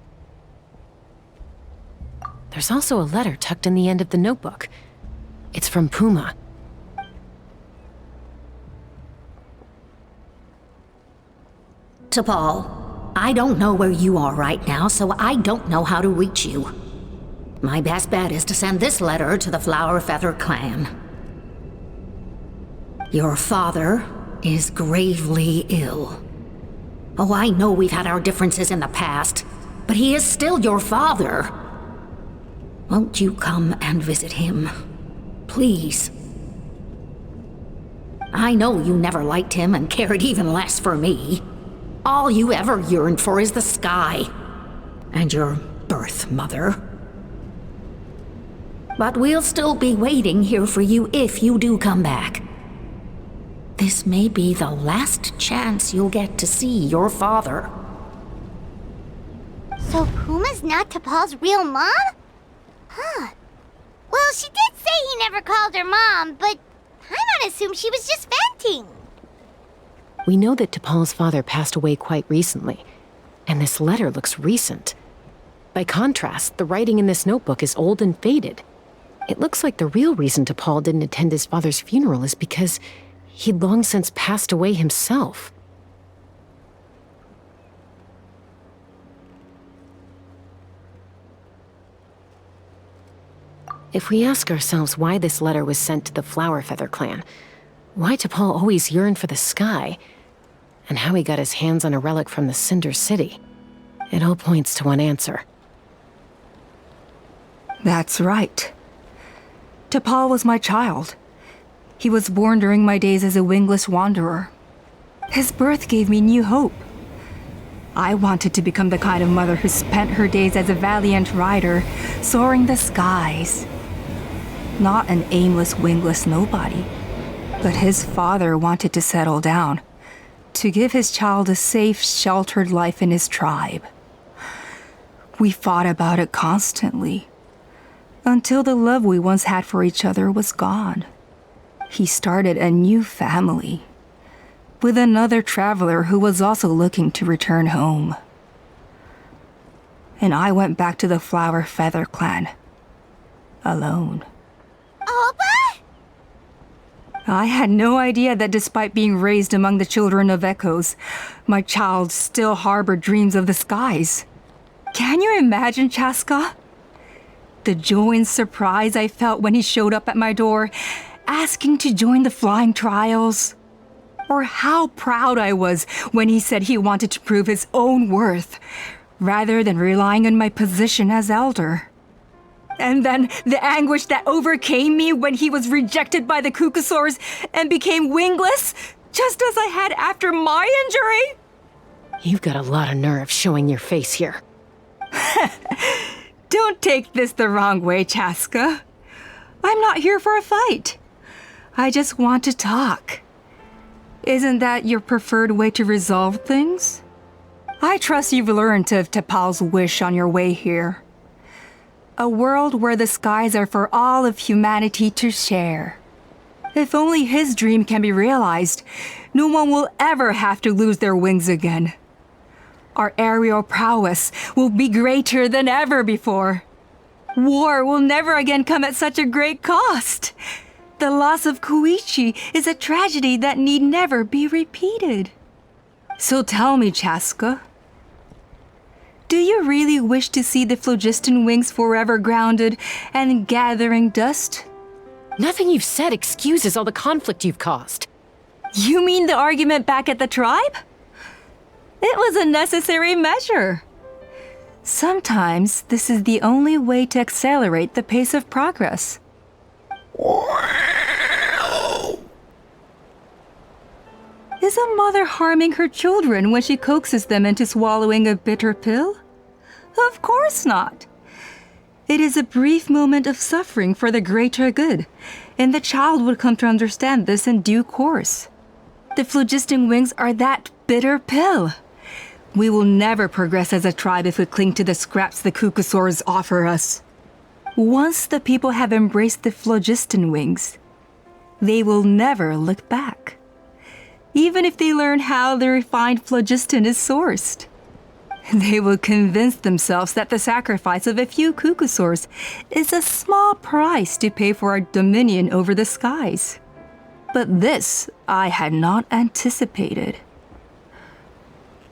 There's also a letter tucked in the end of the notebook. It's from Puma. T'Pol, I don't know where you are right now, so I don't know how to reach you. My best bet is to send this letter to the Flower Feather clan. Your father is gravely ill. Oh, I know we've had our differences in the past, but he is still your father. Won't you come and visit him? Please. I know you never liked him and cared even less for me. All you ever yearned for is the sky. And your birth mother. But we'll still be waiting here for you if you do come back. This may be the last chance you'll get to see your father. So Puma's not T'Pol's real mom? Huh. Well, she did say he never called her mom, but I'm gonna assume she was just venting. We know that T'Pol's father passed away quite recently, and this letter looks recent. By contrast, the writing in this notebook is old and faded. It looks like the real reason T'Pol didn't attend his father's funeral is because he'd long since passed away himself. If we ask ourselves why this letter was sent to the Flowerfeather clan, why T'Pol always yearned for the sky, and how he got his hands on a relic from the Cinder City, it all points to one answer. That's right. T'Pol was my child. He was born during my days as a wingless wanderer. His birth gave me new hope. I wanted to become the kind of mother who spent her days as a valiant rider, soaring the skies. Not an aimless, wingless nobody. But his father wanted to settle down, to give his child a safe, sheltered life in his tribe. We fought about it constantly, until the love we once had for each other was gone. He started a new family, with another traveler who was also looking to return home. And I went back to the Flowerfeather clan, alone. Oppa? I had no idea that despite being raised among the children of echoes, my child still harbored dreams of the skies. Can you imagine, Chasca? The joy and surprise I felt when he showed up at my door, asking to join the flying trials. Or how proud I was when he said he wanted to prove his own worth, rather than relying on my position as elder. And then the anguish that overcame me when he was rejected by the Cucusaurs and became wingless, just as I had after my injury. You've got a lot of nerve showing your face here. Don't take this the wrong way, Chasca. I'm not here for a fight. I just want to talk. Isn't that your preferred way to resolve things? I trust you've learned of T'Pol's wish on your way here. A world where the skies are for all of humanity to share. If only his dream can be realized, no one will ever have to lose their wings again. Our aerial prowess will be greater than ever before. War will never again come at such a great cost. The loss of Koichi is a tragedy that need never be repeated. So tell me, Chasca, do you really wish to see the phlogiston wings forever grounded and gathering dust? Nothing you've said excuses all the conflict you've caused. You mean the argument back at the tribe? It was a necessary measure. Sometimes this is the only way to accelerate the pace of progress. Is a mother harming her children when she coaxes them into swallowing a bitter pill? Of course not. It is a brief moment of suffering for the greater good, and the child would come to understand this in due course. The phlogiston wings are that bitter pill. We will never progress as a tribe if we cling to the scraps the Cucusaurs offer us. Once the people have embraced the phlogiston wings, they will never look back. Even if they learn how the refined phlogiston is sourced. They will convince themselves that the sacrifice of a few Cucusaurs is a small price to pay for our dominion over the skies. But this I had not anticipated.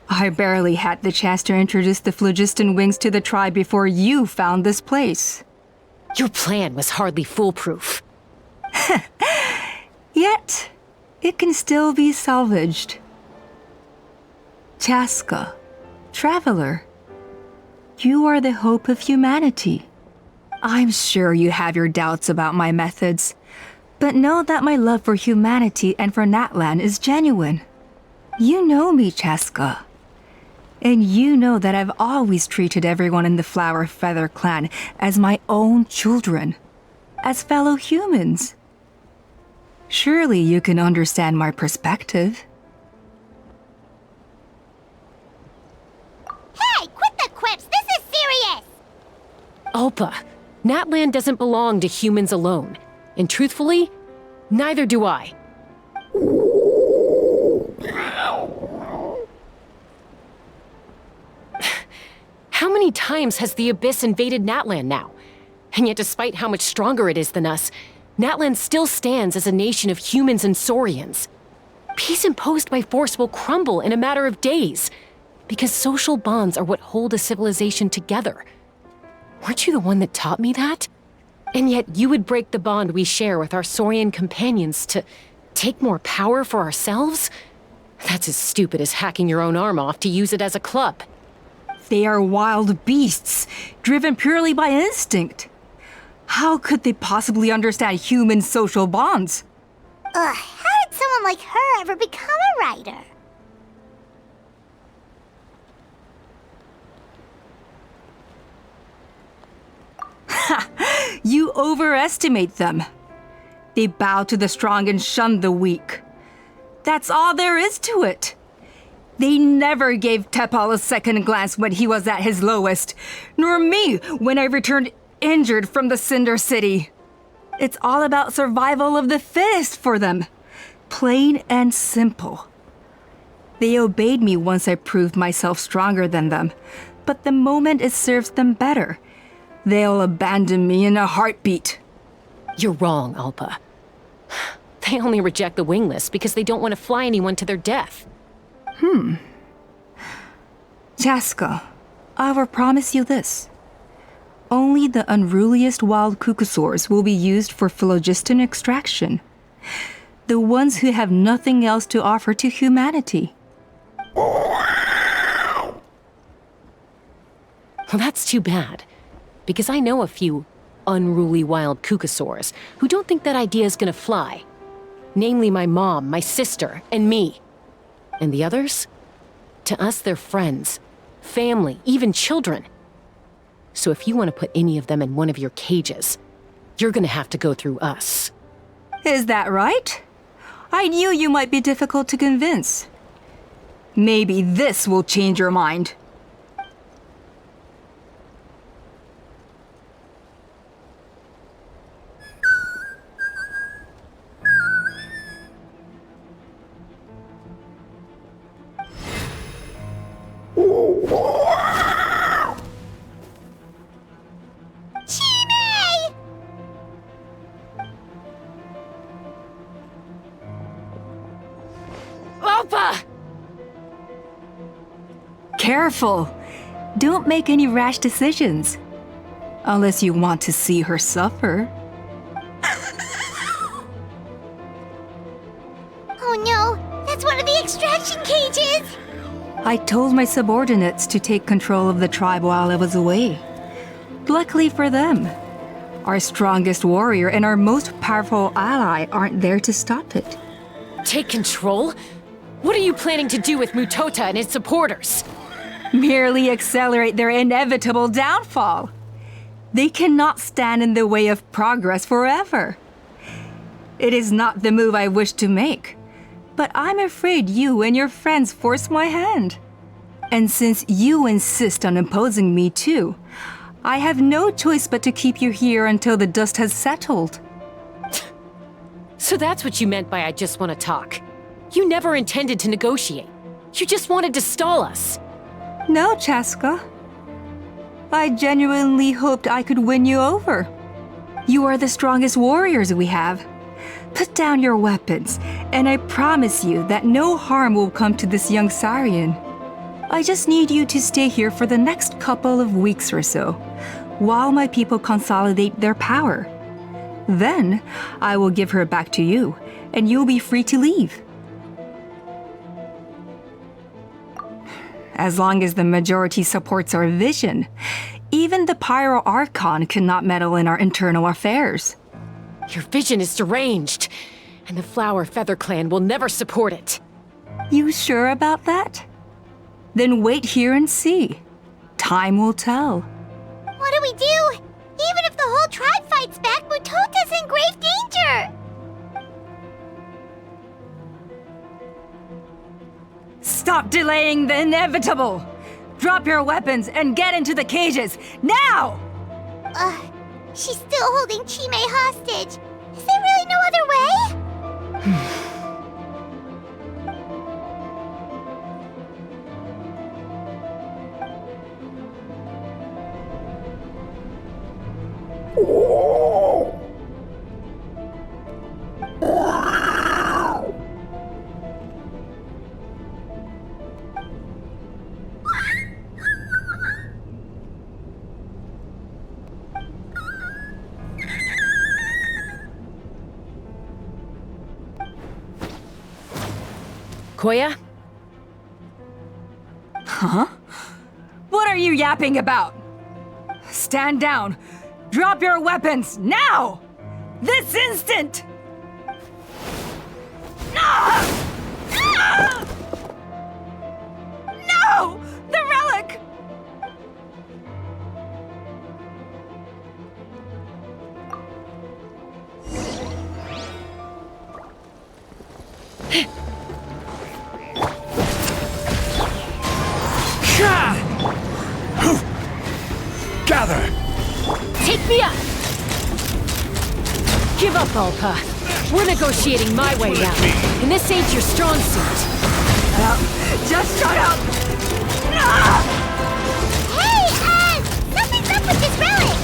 I barely had the chance to introduce the phlogiston wings to the tribe before you found this place. Your plan was hardly foolproof. Yet, it can still be salvaged. Chasca, traveler, you are the hope of humanity. I'm sure you have your doubts about my methods, but know that my love for humanity and for Natlan is genuine. You know me, Chasca. And you know that I've always treated everyone in the Flowerfeather clan as my own children, as fellow humans. Surely you can understand my perspective. Hey, quit the quips! This is serious! Oppa, Natlan doesn't belong to humans alone. And truthfully, neither do I. times has the Abyss invaded Natlan now? And yet despite how much stronger it is than us, Natlan still stands as a nation of humans and Saurians. Peace imposed by force will crumble in a matter of days, because social bonds are what hold a civilization together. Weren't you the one that taught me that? And yet you would break the bond we share with our Saurian companions to take more power for ourselves? That's as stupid as hacking your own arm off to use it as a club. They are wild beasts, driven purely by instinct. How could they possibly understand human social bonds? Ugh, how did someone like her ever become a writer? You overestimate them. They bow to the strong and shun the weak. That's all there is to it. They never gave Tepal a second glance when he was at his lowest, nor me when I returned injured from the Cinder City. It's all about survival of the fittest for them. Plain and simple. They obeyed me once I proved myself stronger than them, but the moment it serves them better, they'll abandon me in a heartbeat. You're wrong, Alpa. They only reject the wingless because they don't want to fly anyone to their death. Chasca, I will promise you this. Only the unruliest wild cucosaurs will be used for phlogiston extraction. The ones who have nothing else to offer to humanity. Well, that's too bad, because I know a few unruly wild cucosaurs who don't think that idea is gonna fly. Namely my mom, my sister, and me. And the others? To us, they're friends, family, even children. So if you want to put any of them in one of your cages, you're gonna have to go through us. Is that right? I knew you might be difficult to convince. Maybe this will change your mind. Alpa! Careful! Don't make any rash decisions. Unless you want to see her suffer. Oh no, that's one of the extraction cages! I told my subordinates to take control of the tribe while I was away. Luckily for them, our strongest warrior and our most powerful ally aren't there to stop it. Take control? What are you planning to do with Mutota and its supporters? Merely accelerate their inevitable downfall. They cannot stand in the way of progress forever. It is not the move I wish to make, but I'm afraid you and your friends force my hand. And since you insist on imposing me too, I have no choice but to keep you here until the dust has settled. So that's what you meant by I just want to talk. You never intended to negotiate. You just wanted to stall us. No, Chasca. I genuinely hoped I could win you over. You are the strongest warriors we have. Put down your weapons, and I promise you that no harm will come to this young Saurian. I just need you to stay here for the next couple of weeks or so, while my people consolidate their power. Then, I will give her back to you, and you'll be free to leave. As long as the majority supports our vision, even the Pyro Archon cannot meddle in our internal affairs. Your vision is deranged, and the Flower Feather Clan will never support it. You sure about that? Then wait here and see. Time will tell. What do we do? Even if the whole tribe fights back, Mutota's in grave danger! Stop delaying the inevitable! Drop your weapons and get into the cages, now! She's still holding Chime hostage. Is there really no other way? Koya? Huh? What are you yapping about? Stand down. Drop your weapons, now! This instant! Ah! Ah! No! The relic! Gather! Take me up! Give up, Alpa. We're negotiating my way now, and this ain't your strong suit. Just shut up! Ah! Hey, something's up with this relic!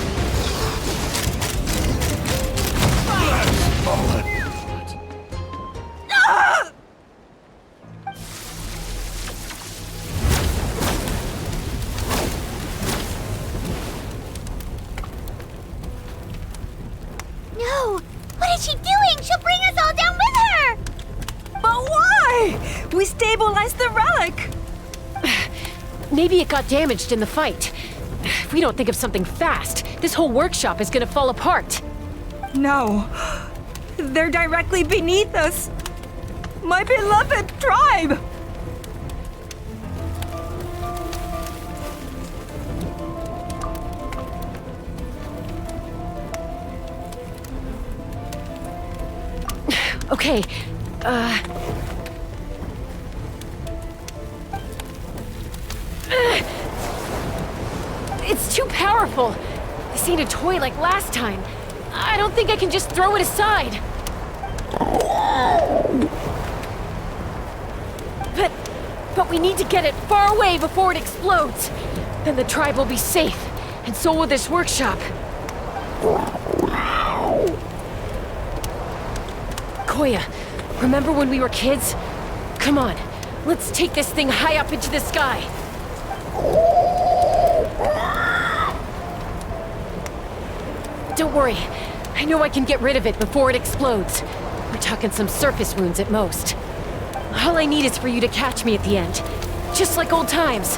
Ah! No! What is she doing? She'll bring us all down with her! But why? We stabilized the relic! Maybe it got damaged in the fight. If we don't think of something fast, this whole workshop is gonna fall apart. No. They're directly beneath us. My beloved tribe! Okay, it's too powerful. This ain't a toy like last time. I don't think I can just throw it aside. But we need to get it far away before it explodes. Then the tribe will be safe, and so will this workshop. Koya, remember when we were kids? Come on, let's take this thing high up into the sky. Don't worry, I know I can get rid of it before it explodes. We're talking some surface wounds at most. All I need is for you to catch me at the end, just like old times.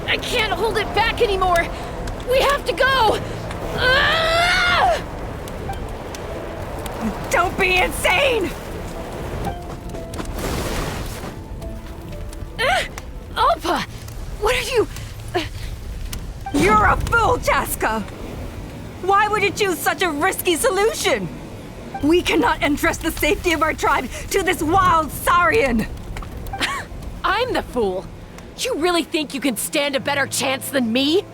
I can't hold it back anymore. We have to go. Don't be insane! Alpa! What are you... You're a fool, Chasca! Why would you choose such a risky solution? We cannot entrust the safety of our tribe to this wild Saurian! I'm the fool. You really think you can stand a better chance than me?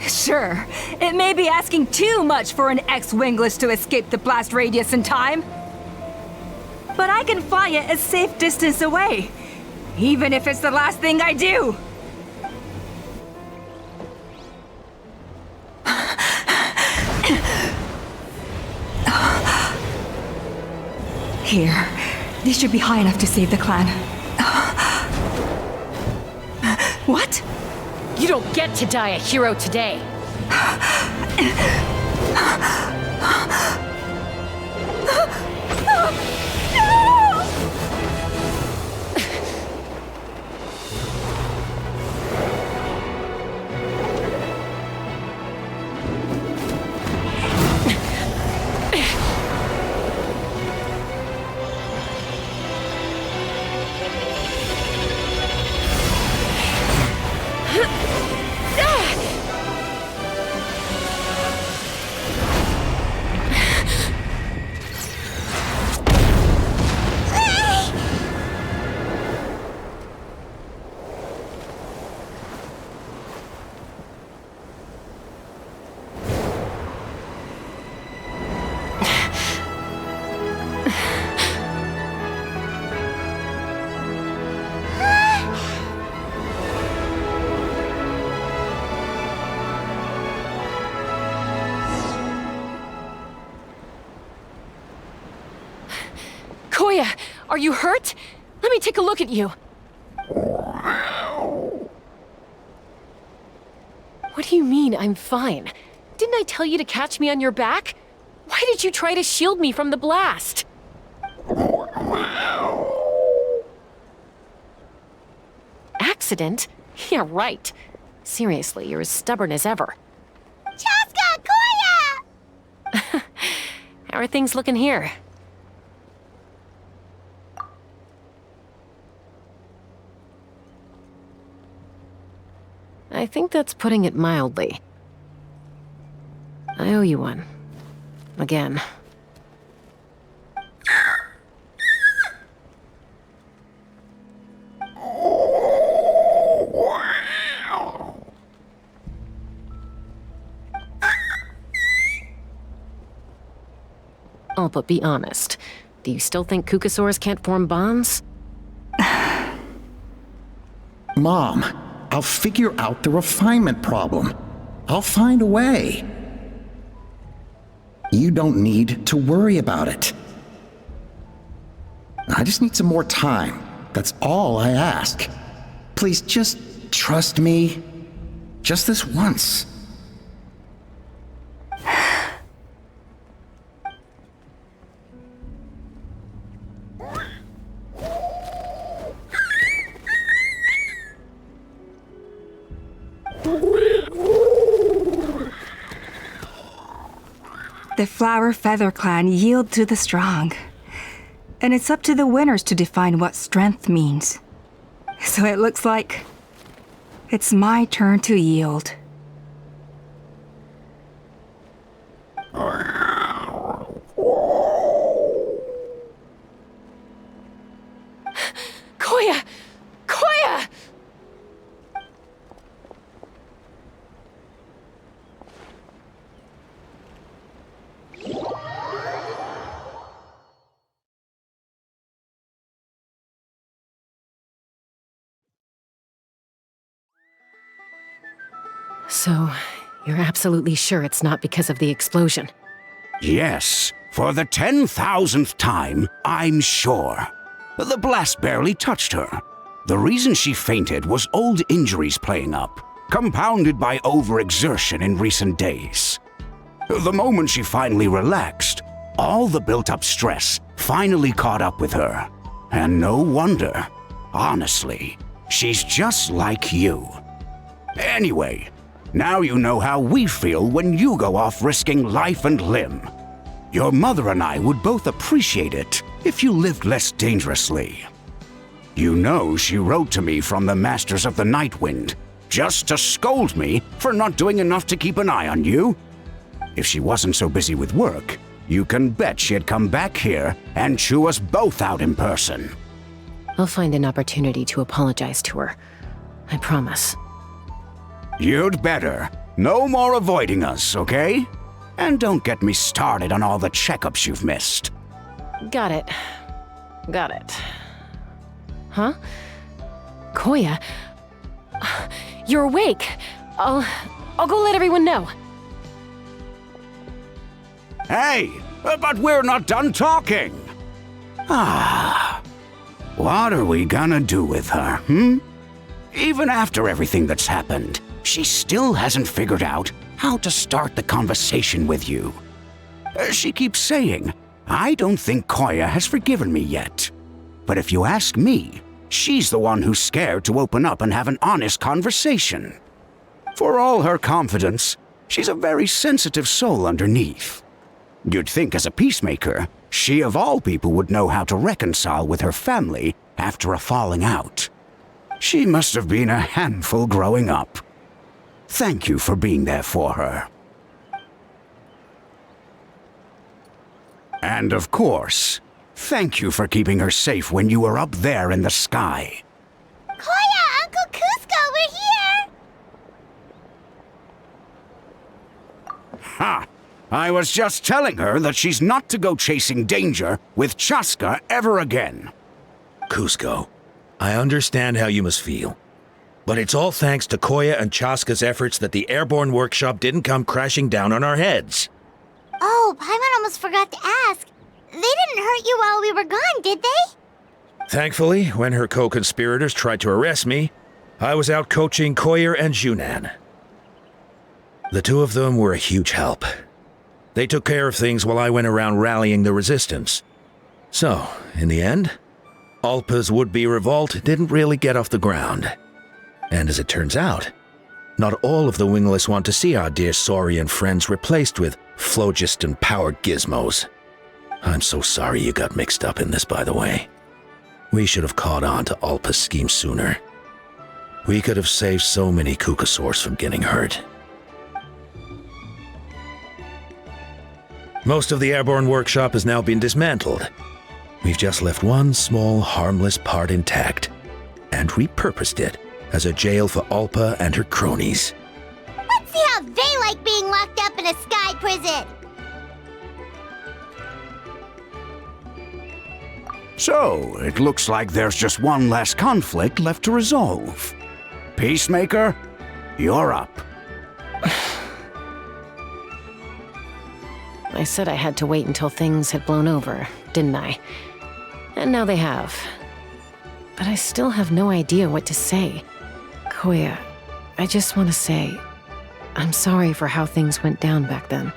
Sure, it may be asking too much for an ex-wingless to escape the blast radius in time. But I can fly it a safe distance away, even if it's the last thing I do. Here, this should be high enough to save the clan. What? You don't get to die a hero today. Koya, are you hurt? Let me take a look at you. What do you mean, I'm fine? Didn't I tell you to catch me on your back? Why did you try to shield me from the blast? Accident? Yeah, right. Seriously, you're as stubborn as ever. Chasca! Koya! How are things looking here? I think that's putting it mildly. I owe you one. Again. Oh, but be honest. Do you still think Kukasaurs can't form bonds? Mom, I'll figure out the refinement problem. I'll find a way. You don't need to worry about it. I just need some more time. That's all I ask. Please just trust me. Just this once. The Flower Feather clan yield to the strong. And it's up to the winners to define what strength means. So it looks like it's my turn to yield. Koya! Koya! So, you're absolutely sure it's not because of the explosion? Yes, for the 10,000th time, I'm sure. The blast barely touched her. The reason she fainted was old injuries playing up, compounded by overexertion in recent days. The moment she finally relaxed, all the built-up stress finally caught up with her. And no wonder. Honestly, she's just like you. Anyway, now you know how we feel when you go off risking life and limb. Your mother and I would both appreciate it if you lived less dangerously. You know she wrote to me from the Masters of the Night Wind, just to scold me for not doing enough to keep an eye on you. If she wasn't so busy with work, you can bet she'd come back here and chew us both out in person. I'll find an opportunity to apologize to her. I promise. You'd better. No more avoiding us, okay? And don't get me started on all the checkups you've missed. Got it. Got it. Huh? Koya? You're awake. I'll go let everyone know. Hey, but we're not done talking. What are we gonna do with her, Even after everything that's happened, she still hasn't figured out how to start the conversation with you. She keeps saying, I don't think Koya has forgiven me yet. But if you ask me, she's the one who's scared to open up and have an honest conversation. For all her confidence, she's a very sensitive soul underneath. You'd think as a peacemaker, she of all people would know how to reconcile with her family after a falling out. She must have been a handful growing up. Thank you for being there for her. And of course, thank you for keeping her safe when you were up there in the sky. Koya, Uncle Cusco, we're here! Ha! I was just telling her that she's not to go chasing danger with Chasca ever again. Cusco, I understand how you must feel. But it's all thanks to Koya and Chasca's efforts that the airborne workshop didn't come crashing down on our heads. Oh, Paimon almost forgot to ask. They didn't hurt you while we were gone, did they? Thankfully, when her co-conspirators tried to arrest me, I was out coaching Koyer and Junan. The two of them were a huge help. They took care of things while I went around rallying the resistance. So, in the end, Alpa's would-be revolt didn't really get off the ground. And as it turns out, not all of the wingless want to see our dear Saurian friends replaced with phlogiston-powered gizmos. I'm so sorry you got mixed up in this, by the way. We should have caught on to Alpa's scheme sooner. We could have saved so many Kukasaurs from getting hurt. Most of the airborne workshop has now been dismantled. We've just left one small, harmless part intact, and repurposed it as a jail for Alpa and her cronies. Let's see how they like being locked up in a sky prison. So, it looks like there's just one last conflict left to resolve. Peacemaker, you're up. I said I had to wait until things had blown over, didn't I? And now they have. But I still have no idea what to say. Koya, I just want to say, I'm sorry for how things went down back then.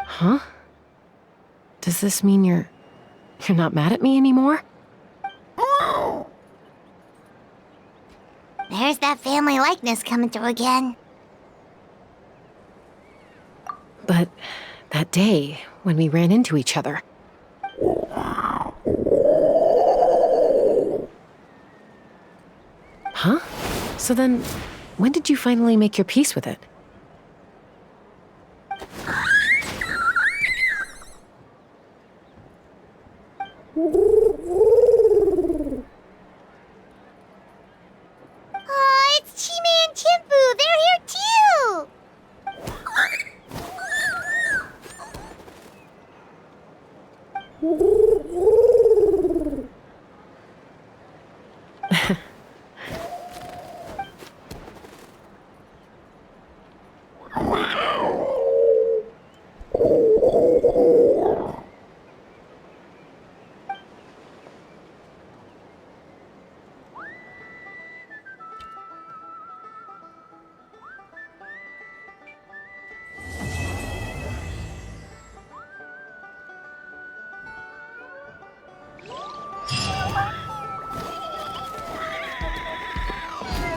Huh? Does this mean you're not mad at me anymore? There's that family likeness coming through again. But that day, when we ran into each other. Huh? So then, when did you finally make your peace with it? Oh, it's Chime and Chimpu! They're here too!